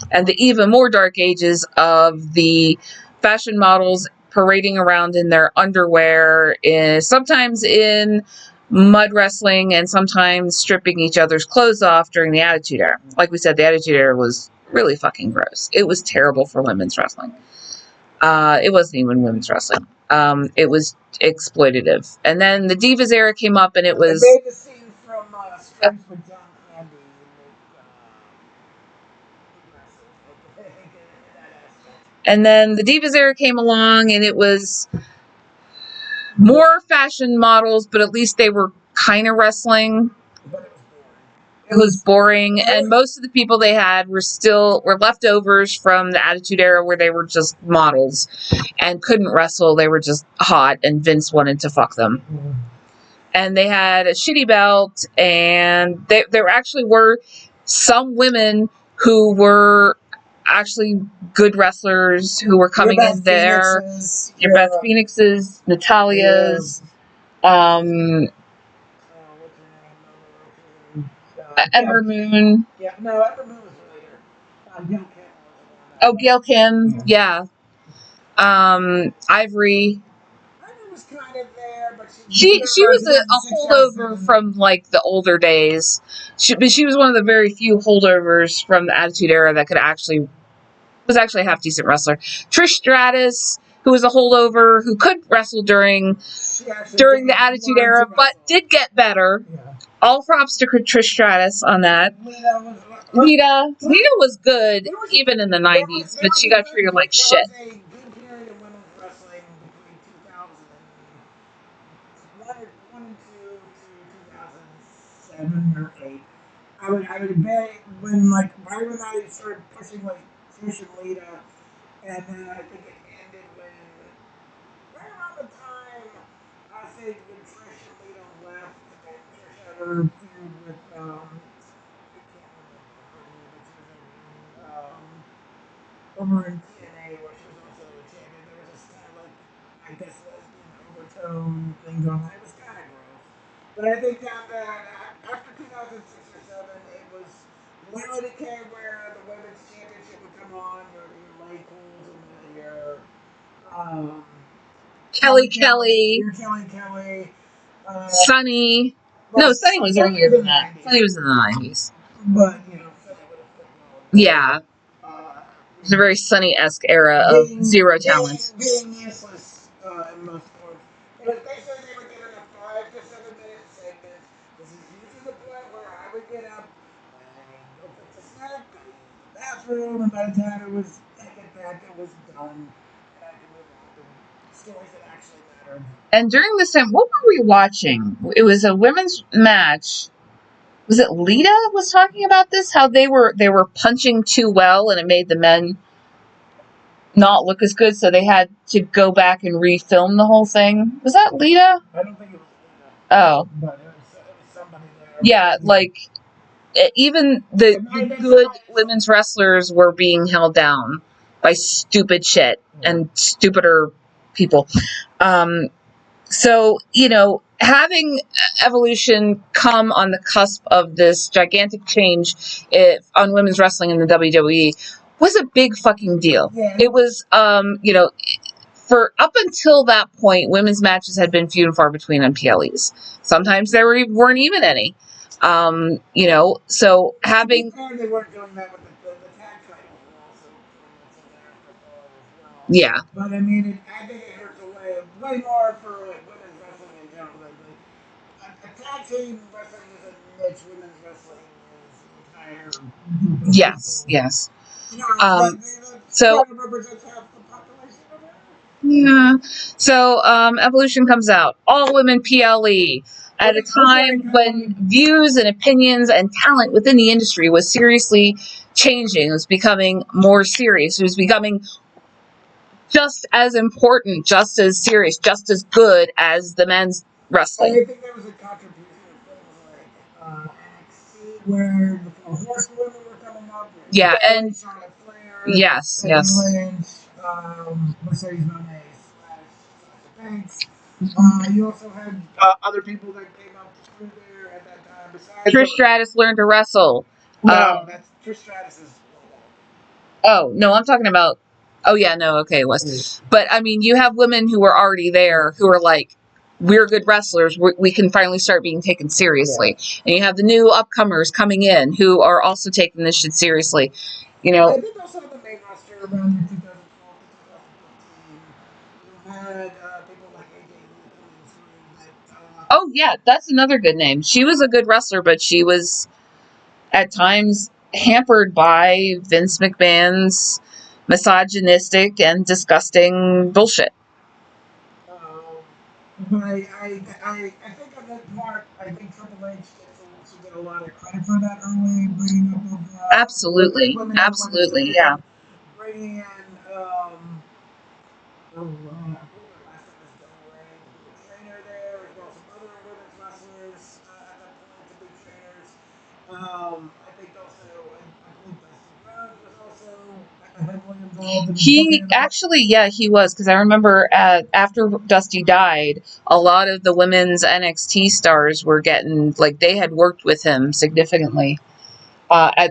and the even more dark ages of the fashion models parading around in their underwear, sometimes in mud wrestling and sometimes stripping each other's clothes off during the Attitude Era. Like we said, the Attitude Era was really fucking gross. It was terrible for women's wrestling. It wasn't even women's wrestling. It was exploitative. And then the Divas era came up, and it was. They made the scene from Stripes with John Candy. And then the Divas era came along, and it was more fashion models, but at least they were kind of wrestling. But it was boring, and most of the people they had were leftovers from the Attitude Era, where they were just models and couldn't wrestle. They were just hot, and Vince wanted to fuck them. Mm-hmm. And they had a shitty belt, and there actually were some women who were actually good wrestlers who were coming in there. Your Beth Phoenixes, Natalia's. What's her name? Ember Moon. Yeah, no, Ember Moon was later. Gil Kim was Oh, Gail Kim. Yeah. Ivory. Ivory was kind of there, but She was a 2006 out of holdover 7. from like the older days. But she was one of the very few holdovers from the Attitude Era that was actually a half decent wrestler. Trish Stratus, who was a holdover who could wrestle during the Attitude Era, but did get better. Yeah. All props to Trish Stratus on that. Lita was good even in the 90s, but she got treated like shit. There was a good period of women's wrestling between 2001 and 2 to 2007 or 8. I would bet when right when I started pushing Trish and Lita, and then I think it ended when right around the time I think when Trish and Lita left, and Trish had her feud with I can't remember her name, but she was over in TNA where she was also a champion. There was this kind of I guess lesbian overtone thing going on. It was kind of gross. But I think that after 2006 or 7, it was literally became where the women's championship would come on, your Laycools and your um, Kelly. Your Kelly Kelly. Sunny. No, Sunny was earlier than that. Sunny was in the 90s. But, Sunny would have fit well. Yeah. It was a very Sunny-esque era of zero talent. Being useless in most forms. It was basically they would get in a 5 to 7 minute segment. This is usually the point where I would get up and go fix a snack, go use the bathroom, and by the time I get back, it was done. And I could move on to stories that actually mattered. And during this time, what were we watching? It was a women's match. Was it Lita was talking about this? How they were punching too well and it made the men not look as good, so they had to go back and refilm the whole thing. Was that Lita? I don't think it was Lita. Oh. But it was somebody there. Yeah, even the good women's wrestlers were being held down by stupid shit and stupider people. So, having Evolution come on the cusp of this gigantic change on women's wrestling in the WWE was a big fucking deal. Yeah. It was, for up until that point, women's matches had been few and far between on PLEs. Sometimes there weren't even any. So having. They weren't doing that with the tag titles were also as well. Yeah. But I mean, I think it hurts way more for women's wrestling in general. A tag team wrestling is a niche. Women's wrestling is an entire. Yes. So. Represents half the population of it. Yeah. So Evolution comes out. All women PLE at a time when views and opinions and talent within the industry was seriously changing. It was becoming more serious. It was becoming just as important, just as serious, just as good as the men's wrestling. I think there was a contribution of things like NXT where the Four Horsewomen were coming up. Yeah, and Charlotte Flair. Yes. Lynch, Mercedes Moné / Banks. You also had other people that came up through there at that time. Besides Trish Stratus learned to wrestle. No, that's Trish Stratus's. Oh no, I'm talking about. Oh yeah, no, okay, it was. But I mean, you have women who are already there who are like, we're good wrestlers. We can finally start being taken seriously. Yeah. And you have the new upcomers coming in who are also taking this shit seriously. I think also the main roster around 2012 to 2015, you had people like AJ Lee coming through. Oh yeah, that's another good name. She was a good wrestler, but she was at times hampered by Vince McMahon's misogynistic and disgusting bullshit. But I think on that part, I think Triple H should get a lot of credit for that early bringing up of absolutely, yeah. Bringing in who last name is Del Rey to be a trainer there, as well as some other women's wrestlers at that point to be trainers. I think also, I believe Dusty Rhodes was also had Williams involved in He booking it? actually, yeah, he was, because I remember after Dusty died, a lot of the women's NXT stars were getting, like, they had worked with him significantly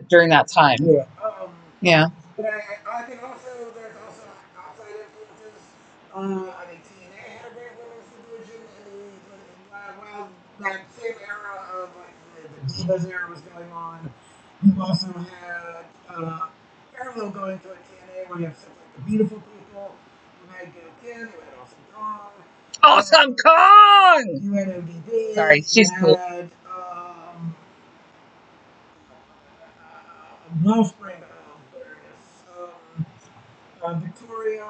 during that time. Yeah. Yeah. But I think also there's also outside influences. I think TNA had a great women's division while that same era of like the Divas era was going on. You also had parallel going to a TNA where you have such like the beautiful people. You had Gail Kim, you had Awesome Kong, Awesome Kong! you had ODB, Sorry, she's you cool. had Wellspring of awareness. Victoria, I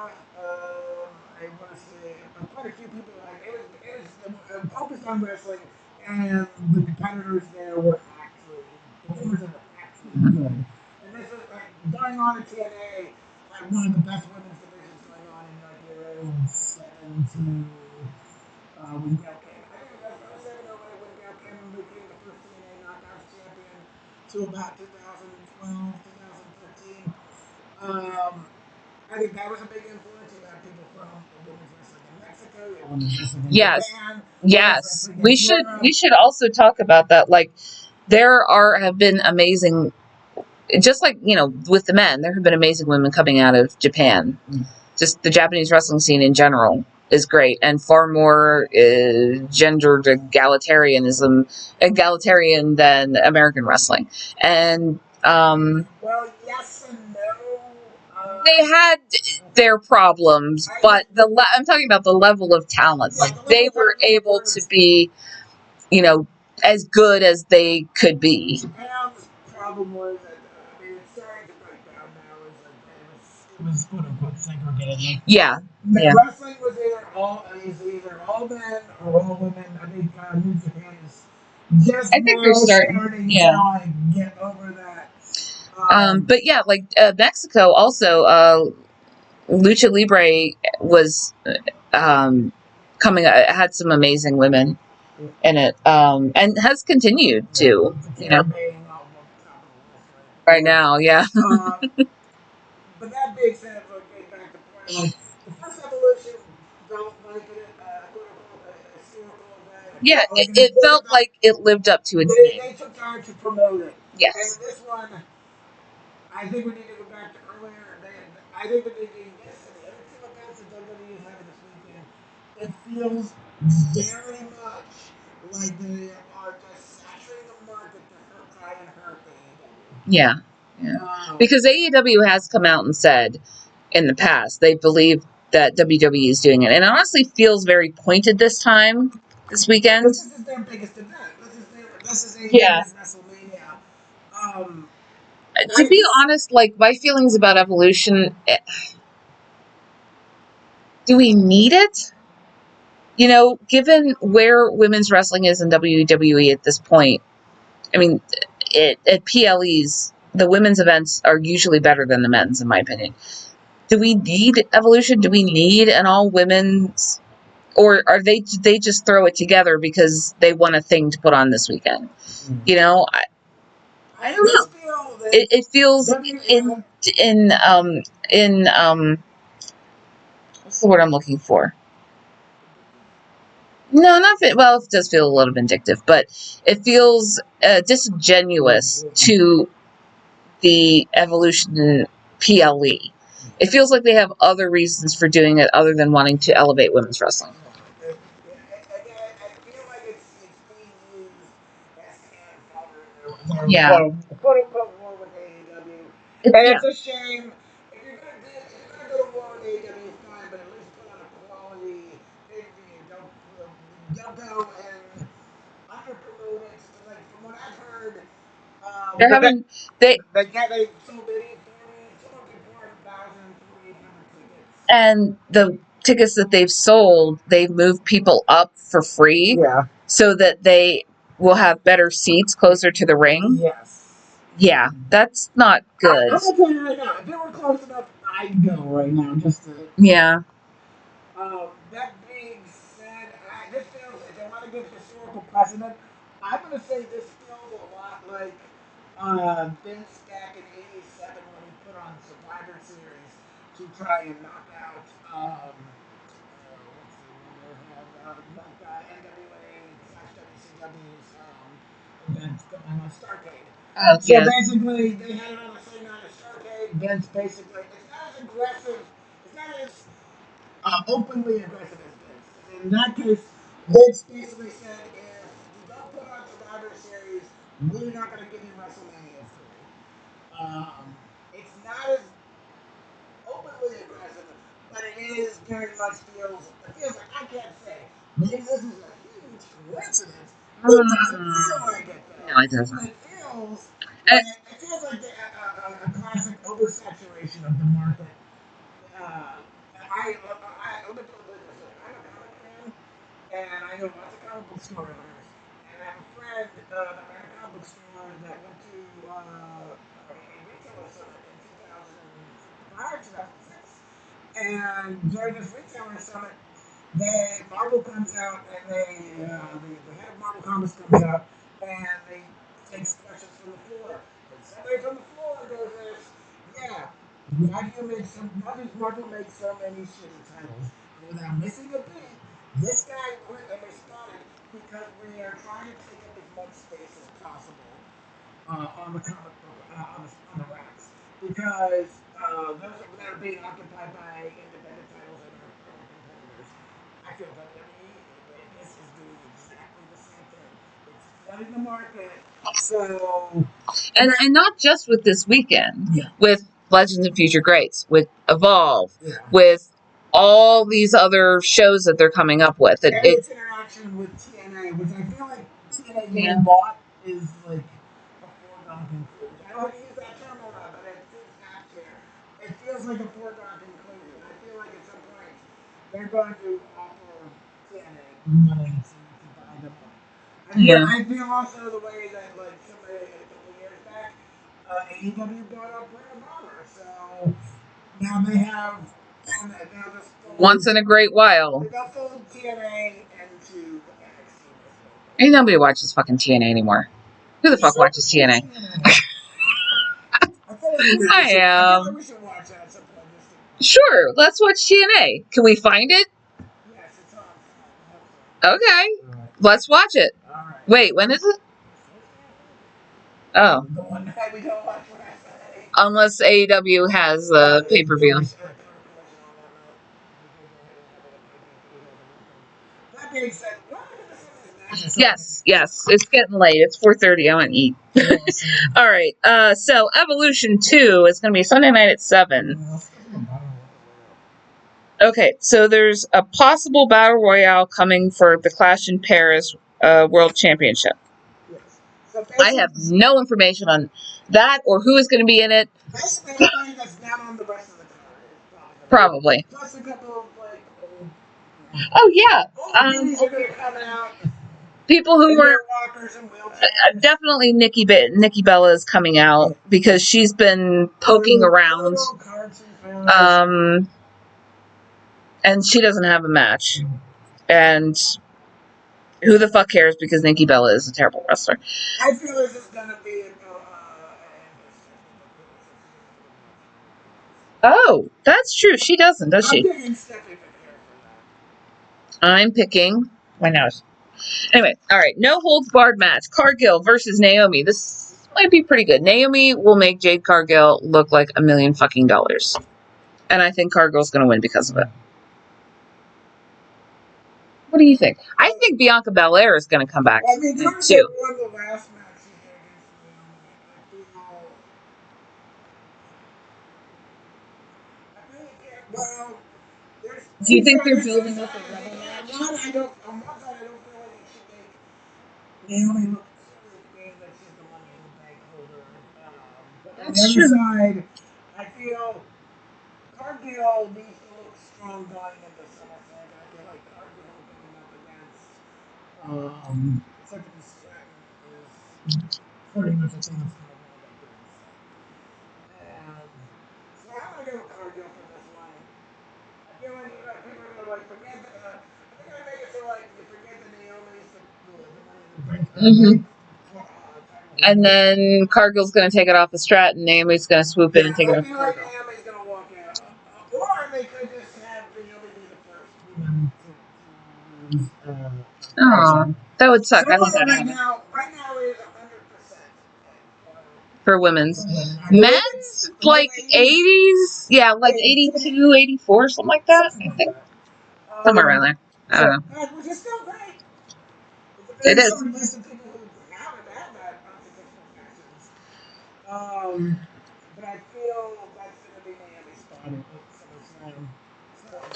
want to say quite a few people. Like it was focused on wrestling, and the competitors there were actually the women that were actually good. And this is like going on in TNA, like one of the best women's divisions going on in like the early '07 to when Gail came. I think it was '07 or when Gail came and became the first TNA Knockouts champion to about 2012, 2013. I think that was a big influence. You had people from women's wrestling in Mexico, you had women's wrestling in Japan, Yes. We should also talk about that. Like, there have been amazing, just like, with the men, there have been amazing women coming out of Japan. Just the Japanese wrestling scene in general is great, and far more gendered egalitarian than American wrestling. And well, yes and no. they had their problems, but I'm talking about the level of talent. Yeah, Like, they were able to be, as good as they could be. Japan's problem was that it's starting to break down now. Is that it was quote unquote segregated. Yeah. Wrestling was either all men or all women. I think New Japan is just I think they're now starting. Yeah. to like get over that. But yeah, like Mexico also, Lucha Libre was coming. Had some amazing women in it, and has continued to. Right now, yeah. But that being said, getting back to the point, like the first evolution felt like quote unquote a historical event. Yeah, Like it felt like it lived up to its name. they took time to promote it. Yes. And this one, I think we need to go back to earlier. I think that this and the other two events that WWE is having this weekend, it feels very much like they are just saturating the market to try and hurt the AEW. Yeah. Because AEW has come out and said in the past they believe that WWE is doing it, and it honestly feels very pointed this weekend. This is their biggest event. This is AEW's WrestleMania. To be honest, like, my feelings about Evolution, do we need it? Given where women's wrestling is in WWE at this point, I mean, at PLEs, the women's events are usually better than the men's, in my opinion. Do we need Evolution? Do we need an all women's, or are they just throw it together because they want a thing to put on this weekend? I don't know. It feels in what's the word I'm looking for? No, not well. It does feel a little vindictive, but it feels disingenuous to the Evolution PLE. It feels like they have other reasons for doing it other than wanting to elevate women's wrestling. I feel like it's being used as hand fodder. Yeah. Quote unquote war with AEW. And it's a shame. If you're gonna go to war with AEW, fine, but at least put on a quality pay-per-view. Don't go and under promote it. Like from what I've heard, They're having they sold 4,000, 4,800 tickets. And the tickets that they've sold, they've moved people up for free. Yeah. So that they will have better seats closer to the ring. Yes. Yeah, that's not good. I'm gonna tell you right now, if it were close enough, I'd go right now just to. Yeah. That being said, this feels, if I want to give historical precedent, I'm going to say this feels a lot like Vince back in '87 when he put on Survivor Series to try and knock out what's the one they have NWA/WCW's events going on Starcade. Oh, So yeah. basically, they had it on the same night as Starcade. Vince basically, it's not as aggressive, it's not as openly aggressive as Vince. In that case, Vince basically said, if you don't put on Survivor Series, we're not going to give you WrestleMania 3. It's not as openly aggressive, but it is very much it feels like, I can't say, maybe this is a huge coincidence. It doesn't feel like it No, though. it doesn't. Uh, it feels like a classic oversaturation of the market. Let me put it this way. I'm a comic fan, and I know lots of comic book store owners. And I have a friend that ran a comic book store that went to a retailer summit in 2005, 2006. And during this retailer summit, Marvel comes out and the head of Marvel Comics comes out and they takes questions from the floor. And somebody from the floor goes this, yeah, why does Marvel make so many shitty titles? And without missing a beat, this guy went and responded because we are trying to take up as much space as possible on the comic book on the racks because those that are being occupied by independent titles and our competitors. I feel WWE this is doing exactly the same thing. It's flooding the market. So And not just with this weekend, yeah, with Legends and Future Greats, with Evolve, yeah. with all these other shows that they're coming up with. And its interaction with TNA, which I feel like TNA being bought is like a foregone conclusion. I don't want to use that term a lot, but it feels apt here. It feels like a foregone conclusion. I feel like at some point they're going to offer TNA money to buy them up. I feel also the way that like somebody a couple years back, AEW bought up Ring of Honor, so now they have and now this once in a great while. they'll fold TNA into NXT. Ain't nobody watches fucking TNA anymore. Who the fuck watches TNA? I feel like I am. we should watch that at some point. Sure, let's watch TNA. Can we find it? Yes, it's on. Okay, Right. let's watch it. All right. Wait, when is it? Oh, The one night we don't watch wrestling. unless AEW has the pay per view. That being said, Yes, it's getting late. It's 4:30. I want to eat. All right. So Evolution 2 is going to be Sunday night at 7. Okay, so there's a possible battle royale coming for the Clash in Paris World Championship. So I have no information on that or who is going to be in it. basically, everybody that's not on the rest of the card is Probably. plus a couple of like Oh yeah. are going to come out. People who were walkers and wheelchairs. definitely Nikki Bella is coming out because she's been poking around. And she doesn't have a match. And who the fuck cares because Nikki Bella is a terrible wrestler. I feel this is gonna be Oh, that's true. She doesn't, does she? I'm picking my nose. Anyway, all right. No holds barred match. Cargill versus Naomi. This might be pretty good. Naomi will make Jade Cargill look like $1 million fucking dollars. And I think Cargill's going to win because of it. What do you think? I think Bianca Belair is going to come back too. Won the last match she had against Naomi. Do you think they're building up a rebel match? On one side, I don't feel like it should make Naomi look silly being that she's the money in the bank holder. But on the other side, I feel Cargill needs to look strong going into SummerSlam. I feel like Cargill going up against Tiffany Stratton is pretty much a thing that's going to wind up being set. And so I'm going to go with Cargill for this one. I feel like people are going to like forget they're going to make it so like you forget the Naomi's the money in the bank. And then Cargill's going to take it off the Strat, and Naomi's going to swoop in and take it I off. feel like Naomi's gonna walk out, or they could just have Naomi be the first woman to lose. Oh, that would suck. I hope So that right happens. now it is 100%. For women's. Men's, like 80s? Yeah, like 82, 84, something like that, I think. Somewhere around there. I don't know. Which is still great. It's a It very is. short list of people who haven't had that unsuccessful matches. But I feel that's going to be Naomi's spot at SummerSlam.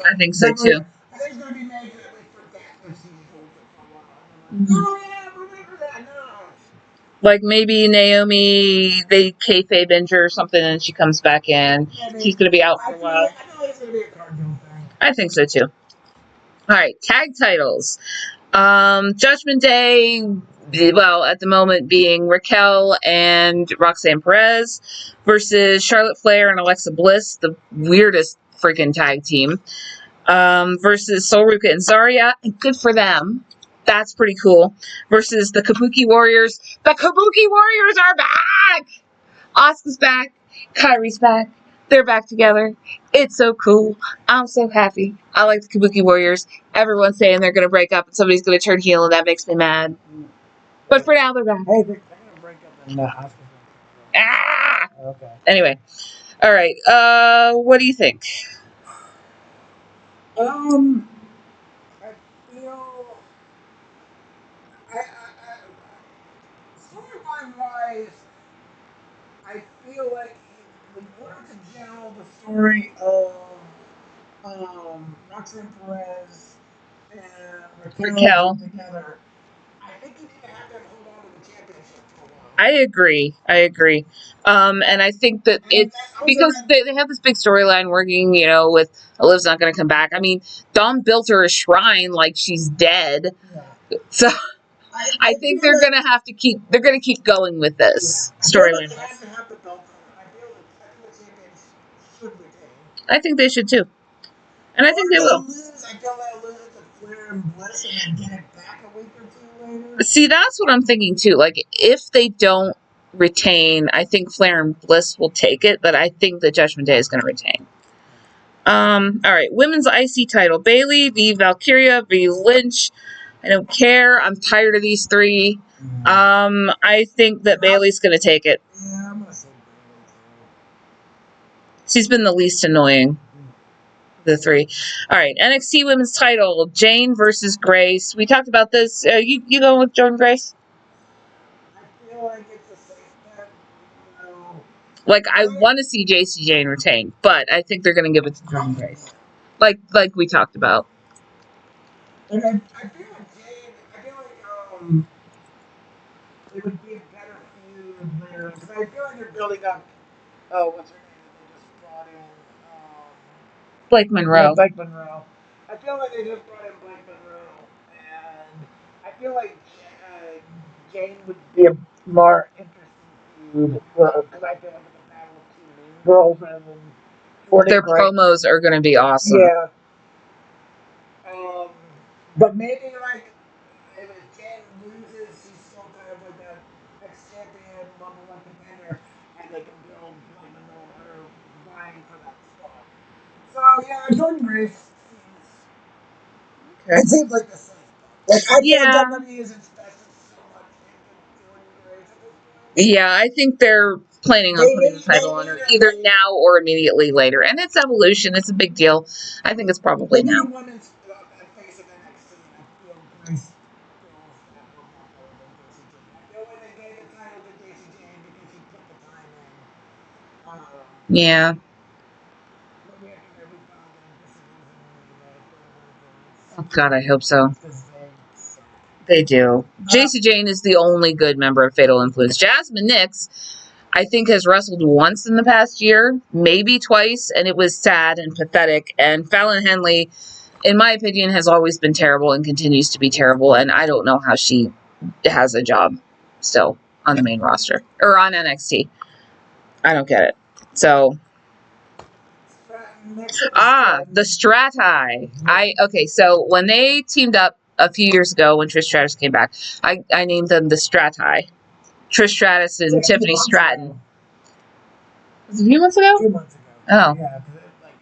I think so too. I think it's going to be made that we forget that she holds it for a while. And I'm like, oh yeah, remember that? No. Like maybe Naomi, they kayfabe injure or something, and she comes back in. She's going to be out for a while. I feel like it's going to be a Cargill thing. I think so too. All right, tag titles. Judgment Day, well, at the moment being Raquel and Roxanne Perez versus Charlotte Flair and Alexa Bliss, the weirdest freaking tag team, versus Sol Ruka and Zarya. And good for them. That's pretty cool. Versus the Kabuki Warriors. The Kabuki Warriors are back! Asuka's back. Kairi's back. They're back together. It's so cool. I'm so happy. I like the Kabuki Warriors. Everyone's saying they're going to break up and somebody's going to turn heel, and that makes me mad. But for now, they're back. Hey, they're going to break up and Asuka's Ah! Okay. Anyway. All right. What do you think? I feel storyline wise, I feel like in order to gel the story of Roxanne Perez and Raquel together, I think you need to have them hold on to the championship for a while. I agree. And I think that it's because they have this big storyline working, with Liv's not going to come back. I mean, Dom built her a shrine like she's dead. Yeah. So I think they're going to have to keep going with this storyline. They have to have the belt on. I feel the champions should retain. I think they should too. And I think they will. I feel they'll lose it to Flair and Bliss and then get it back a week or two later. See, that's what I'm thinking too. Like, if they don't retain, I think Flair and Bliss will take it, but I think the Judgment Day is going to retain. All right, women's IC title: Bayley v Valkyria v Lynch. I don't care. I'm tired of these three. I think that Bayley's going to take it. Yeah, I'm going to say Bayley too. She's been the least annoying. The three. All right, NXT women's title: Jane versus Grace. We talked about this. You going with Joan Grace? I feel like it's a safe bet. Like, I want to see JC Jane retain, but I think they're going to give it to Joan Grace. Like we talked about. And I feel like Jane. I feel like it would be a better feud later because I feel like they're building up. Oh, what's her name? That they just brought in. Blake Monroe. Yeah, Blake Monroe. I feel like they just brought in Blake Monroe, and I feel like Jane would be a more interesting feud because I feel like it's a battle of two mean girls rather than their promos are going to be awesome. Yeah. But maybe like if Jane loses, she's still kind of like that ex-champion, number one contender, and they can build Blake Monroe her vying for that spot. So yeah, Jordan Grace seems. Okay. It seems like the same. Like I feel like WWE is invested so much into Jordan Grace at this point. Yeah, I think they're planning on putting the title on her either now or immediately later. And it's Evolution. It's a big deal. I think it's probably now. Women's face of NXT, I feel Grace fills that role more better than JC Jane. I feel like they gave the title to JC Jane because she put the time in. Yeah. But we have to remember we found them disillusioningly. Oh, God, I hope so. They do. JC Jane is the only good member of Fatal Influence. Jasmine Nix, I think, has wrestled once in the past year, maybe twice, and it was sad and pathetic. And Fallon Henley, in my opinion, has always been terrible and continues to be terrible. And I don't know how she has a job still on the main roster or on NXT. I don't get it. So, the Strati. Okay, so when they teamed up a few years ago when Trish Stratus came back, I named them the Strati. Trish Stratus and It's like Tiffany 2 months Stratton. ago. Was it a few months ago? 2 months ago. Oh. Yeah, 'cause it, like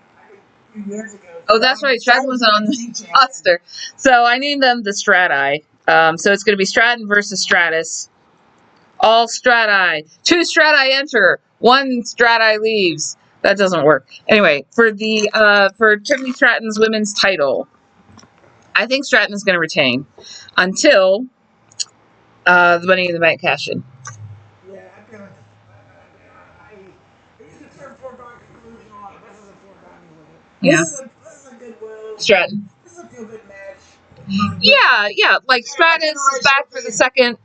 a few years ago. Oh, that's right. Stratton was on the roster. So I named them the Strati. So it's going to be Stratton versus Stratus. All Strati. 2 Strati enter. 1 Strati leaves. That doesn't work. Anyway, for Tiffany Stratton's women's title, I think Stratton is going to retain until the Money in the Bank cash in. Yeah, I feel like I used the term foregone conclusion a lot. This is a foregone conclusion. Yeah. This is a goodwill. Stratton. This is a feel good match. Yeah. Like Stratus is back for the second.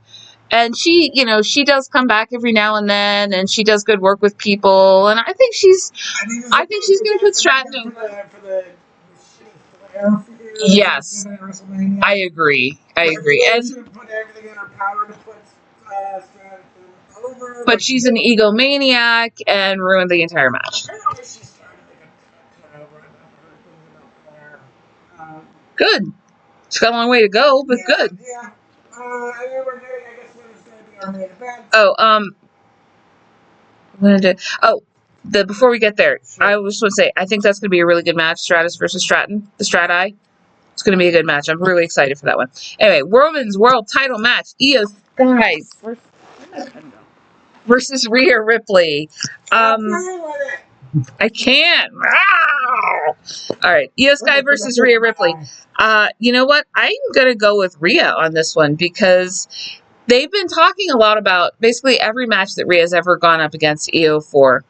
And she, she does come back every now and then, and she does good work with people. And I think she's going to put Stratton over. For the shitty flair feud. Yes, At WrestleMania. I agree. And She should put everything in her power to put Stratton over. but she's an egomaniac and ruined the entire match. Apparently, she's starting to make a turnover. I heard things about Flair. Good. She's got a long way to go, but good. Yeah. I mean, we're getting, I guess, what is going to be our main event. Before we get there, I just want to say I think that's going to be a really good match. Stratus versus Stratton, the Strati. It's going to be a good match. I'm really excited for that one. Anyway, Women's World Title match: Io Sky versus Rhea Ripley. I can't. All right, Io Sky versus Rhea Ripley. You know what? I'm going to go with Rhea on this one because they've been talking a lot about basically every match that Rhea's ever gone up against Io for.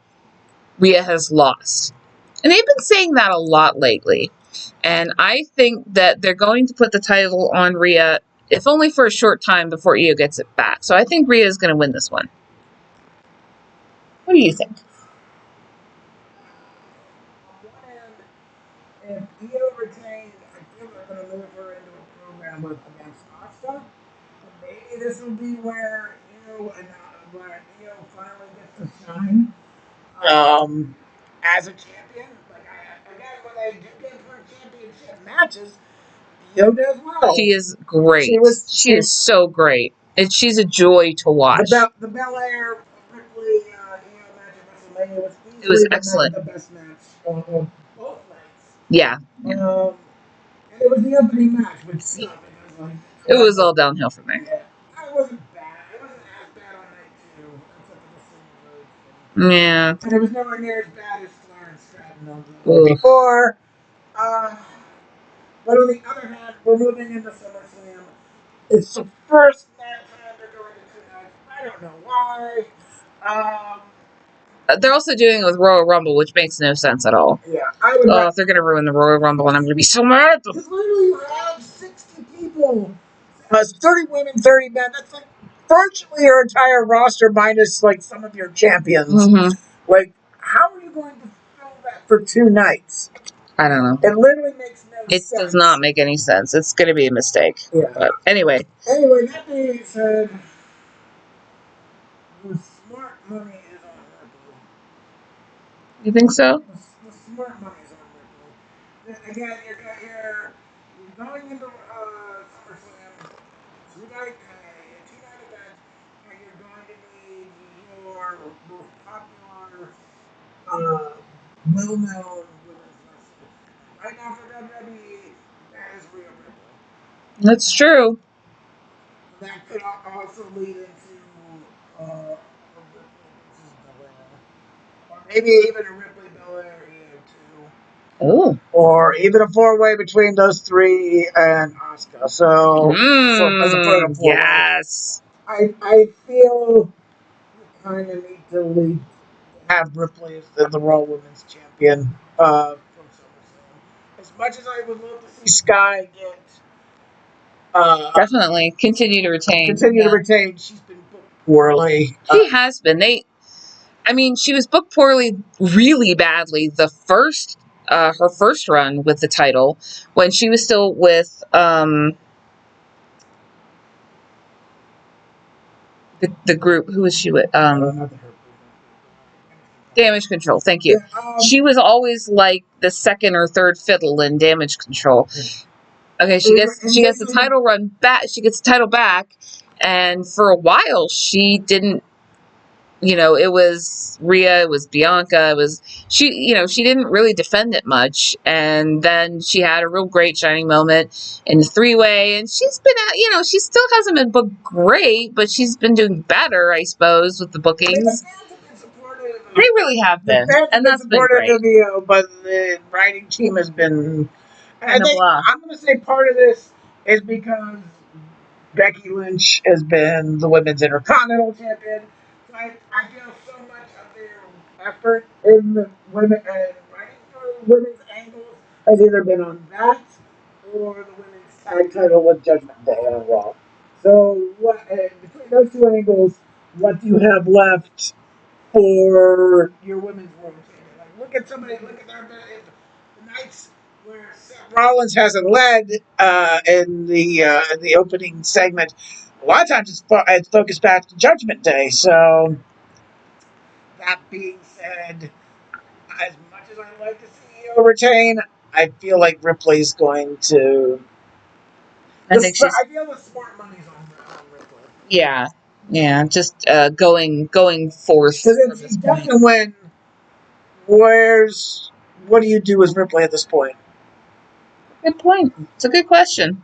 Rhea has lost. And they've been saying that a lot lately. And I think that they're going to put the title on Rhea, if only for a short time before Io gets it back. So I think Rhea is going to win this one. What do you think? If Io retains, I think they're going to move her into a program against Asuka. Maybe this will be where Io finally gets to shine as a champion. Again, when they do give her championship matches, Io does well. She is great. She is so great. She's a joy to watch. The Belair Ripley Io match at WrestleMania was easily excellent. The best match of both nights. Yeah. And it was the opening match, which sucked. It was all downhill from there. Yeah. It wasn't bad. It wasn't as bad on night 2, except for the single road. Yeah. And it was nowhere near as bad as Flair and Stratton before. But on the other hand, we're moving into SummerSlam. It's the first time they're going to 2 nights. I don't know why. They're also doing it with Royal Rumble, which makes no sense at all. Yeah, I would. If they're going to ruin the Royal Rumble, and I'm going to be so mad at them. Because literally, you have 60 people. 30 women, 30 men. That's like virtually your entire roster minus like some of your champions. Mm-hmm. Like, how are you going to fill that for 2 nights? I don't know. It literally makes no sense. It does not make any sense. It's going to be a mistake. Yeah. But anyway. That being said, the smart money is on Ripley. You think so? The smart money is on Ripley. Again, you're going into SummerSlam, 2-night event, and you're going to need your most popular, well-known women's wrestler. Right now for WWE, that is Rhea Ripley. That's true. That could also lead into a Ripley versus Belair. Or maybe even a Ripley Belair too. Oh. Or even a 4-way between those 3 and Asuka. So, as a fatal 4-way. Yes. I feel you kind of need to have Ripley as the Raw Women's Champion from SummerSlam. As much as I would love to see Sky get definitely continue to retain. She's been booked poorly. She has been. She was booked poorly really badly her first run with the title when she was still with the group. Who was she with? Damage Control. Thank you. She was always like the second or third fiddle in Damage Control. Okay, she gets the title run back. She gets the title back, And for a while, she didn't, it was Rhea, it was Bianca, she didn't really defend it much. And then she had a real great shining moment in the 3-way. And she's been she still hasn't been booked great, but she's been doing better, I suppose, with the bookings. They really have been. And that's been great. But the writing team has been. I think I'm going to say part of this is because Becky Lynch has been the women's Intercontinental Champion. So I feel so much of their effort in the women and writing for women's angles has either been on that or the women's tag title with Judgment Day on Raw. So what between those two angles, what do you have left for your women's world champion? Like, look at the nights where Seth Rollins hasn't led in the opening segment. A lot of times it's focused back to Judgment Day. So that being said, as much as I like to see EO retain, I feel like Ripley's going to. I feel the smart money's on Ripley. Yeah, just going forth. Because if she doesn't win, what do you do with Ripley at this point? Good point. It's a good question.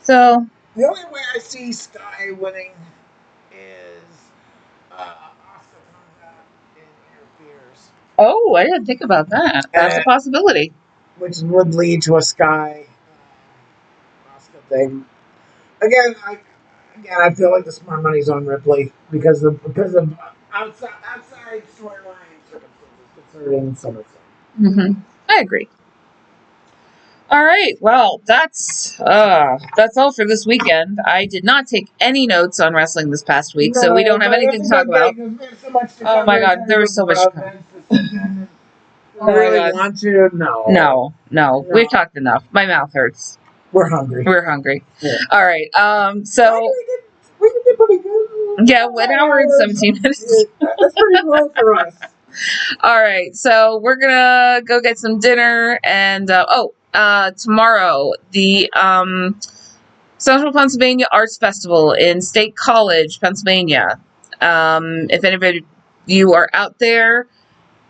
So the only way I see Sky winning is Asuka comes out and interferes. Oh, I didn't think about that. That's a possibility. Which would lead to a Sky Asuka thing. Again, I feel like the smart money's on Ripley because of outside storyline circumstances concerning SummerSlam. I agree. All right. Well, that's all for this weekend. I did not take any notes on wrestling this past week, so we don't have anything to talk about. Oh my God, there was so much. I really want to? No. We've talked enough. My mouth hurts. We're hungry. Yeah. All right. So we did pretty good. Yeah, 1 hour and 17 minutes. That's pretty low for us. All right. So we're gonna go get some dinner, and tomorrow the Central Pennsylvania Arts Festival in State College, Pennsylvania. If anybody you are out there,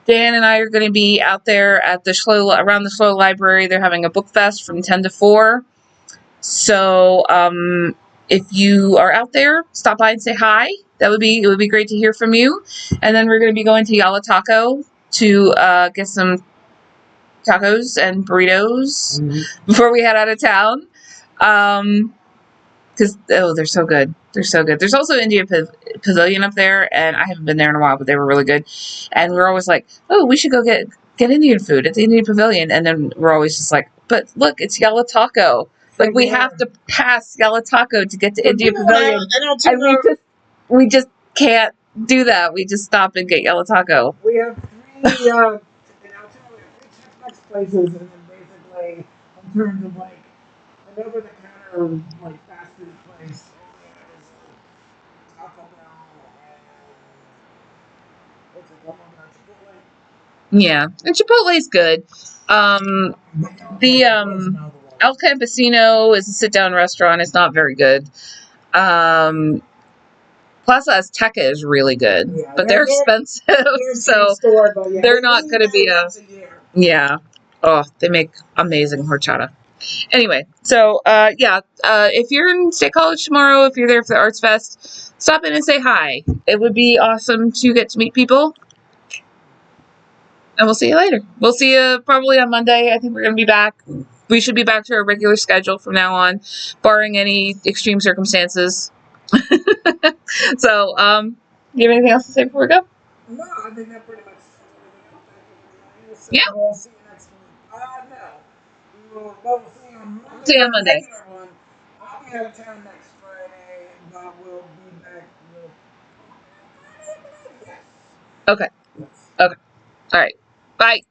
Dan and I are going to be out there at around the Schlow Library. They're having a book fest from 10 to 4. So if you are out there, stop by and say hi. It would be great to hear from you. And then we're going to be going to Yala Taco to get some tacos and burritos before we head out of town. Because they're so good. There's also India Pavilion up there, and I haven't been there in a while, but they were really good. And we're always like, oh, we should go get Indian food at the Indian Pavilion. And then we're always just like, but look, it's Yala Taco. Like, we have to pass Yala Taco to get to India Pavilion. And we just can't do that. We just stop and get Yala Taco. We have three Tex-Mex places, and then basically, in terms of like an over-the-counter like fast food place, Taco Bell and Yeah, and Chipotle's good. The El Campesino is a sit-down restaurant. It's not very good. Plaza Azteca is really good, but they're expensive, so they're not going to be a. Yeah. Oh, they make amazing horchata. Anyway, so if you're in State College tomorrow, if you're there for the Arts Fest, stop in and say hi. It would be awesome to get to meet people. And we'll see you later. We'll see you probably on Monday. I think we're going to be back. We should be back to our regular schedule from now on, barring any extreme circumstances. So, do you have anything else to say before we go? No, I think that pretty much says Yeah. We'll see you next week. No. We'll see you on Monday. See you on Monday. I'll be out of town next Friday, but we'll be back. Yes. Okay. All right. Bye.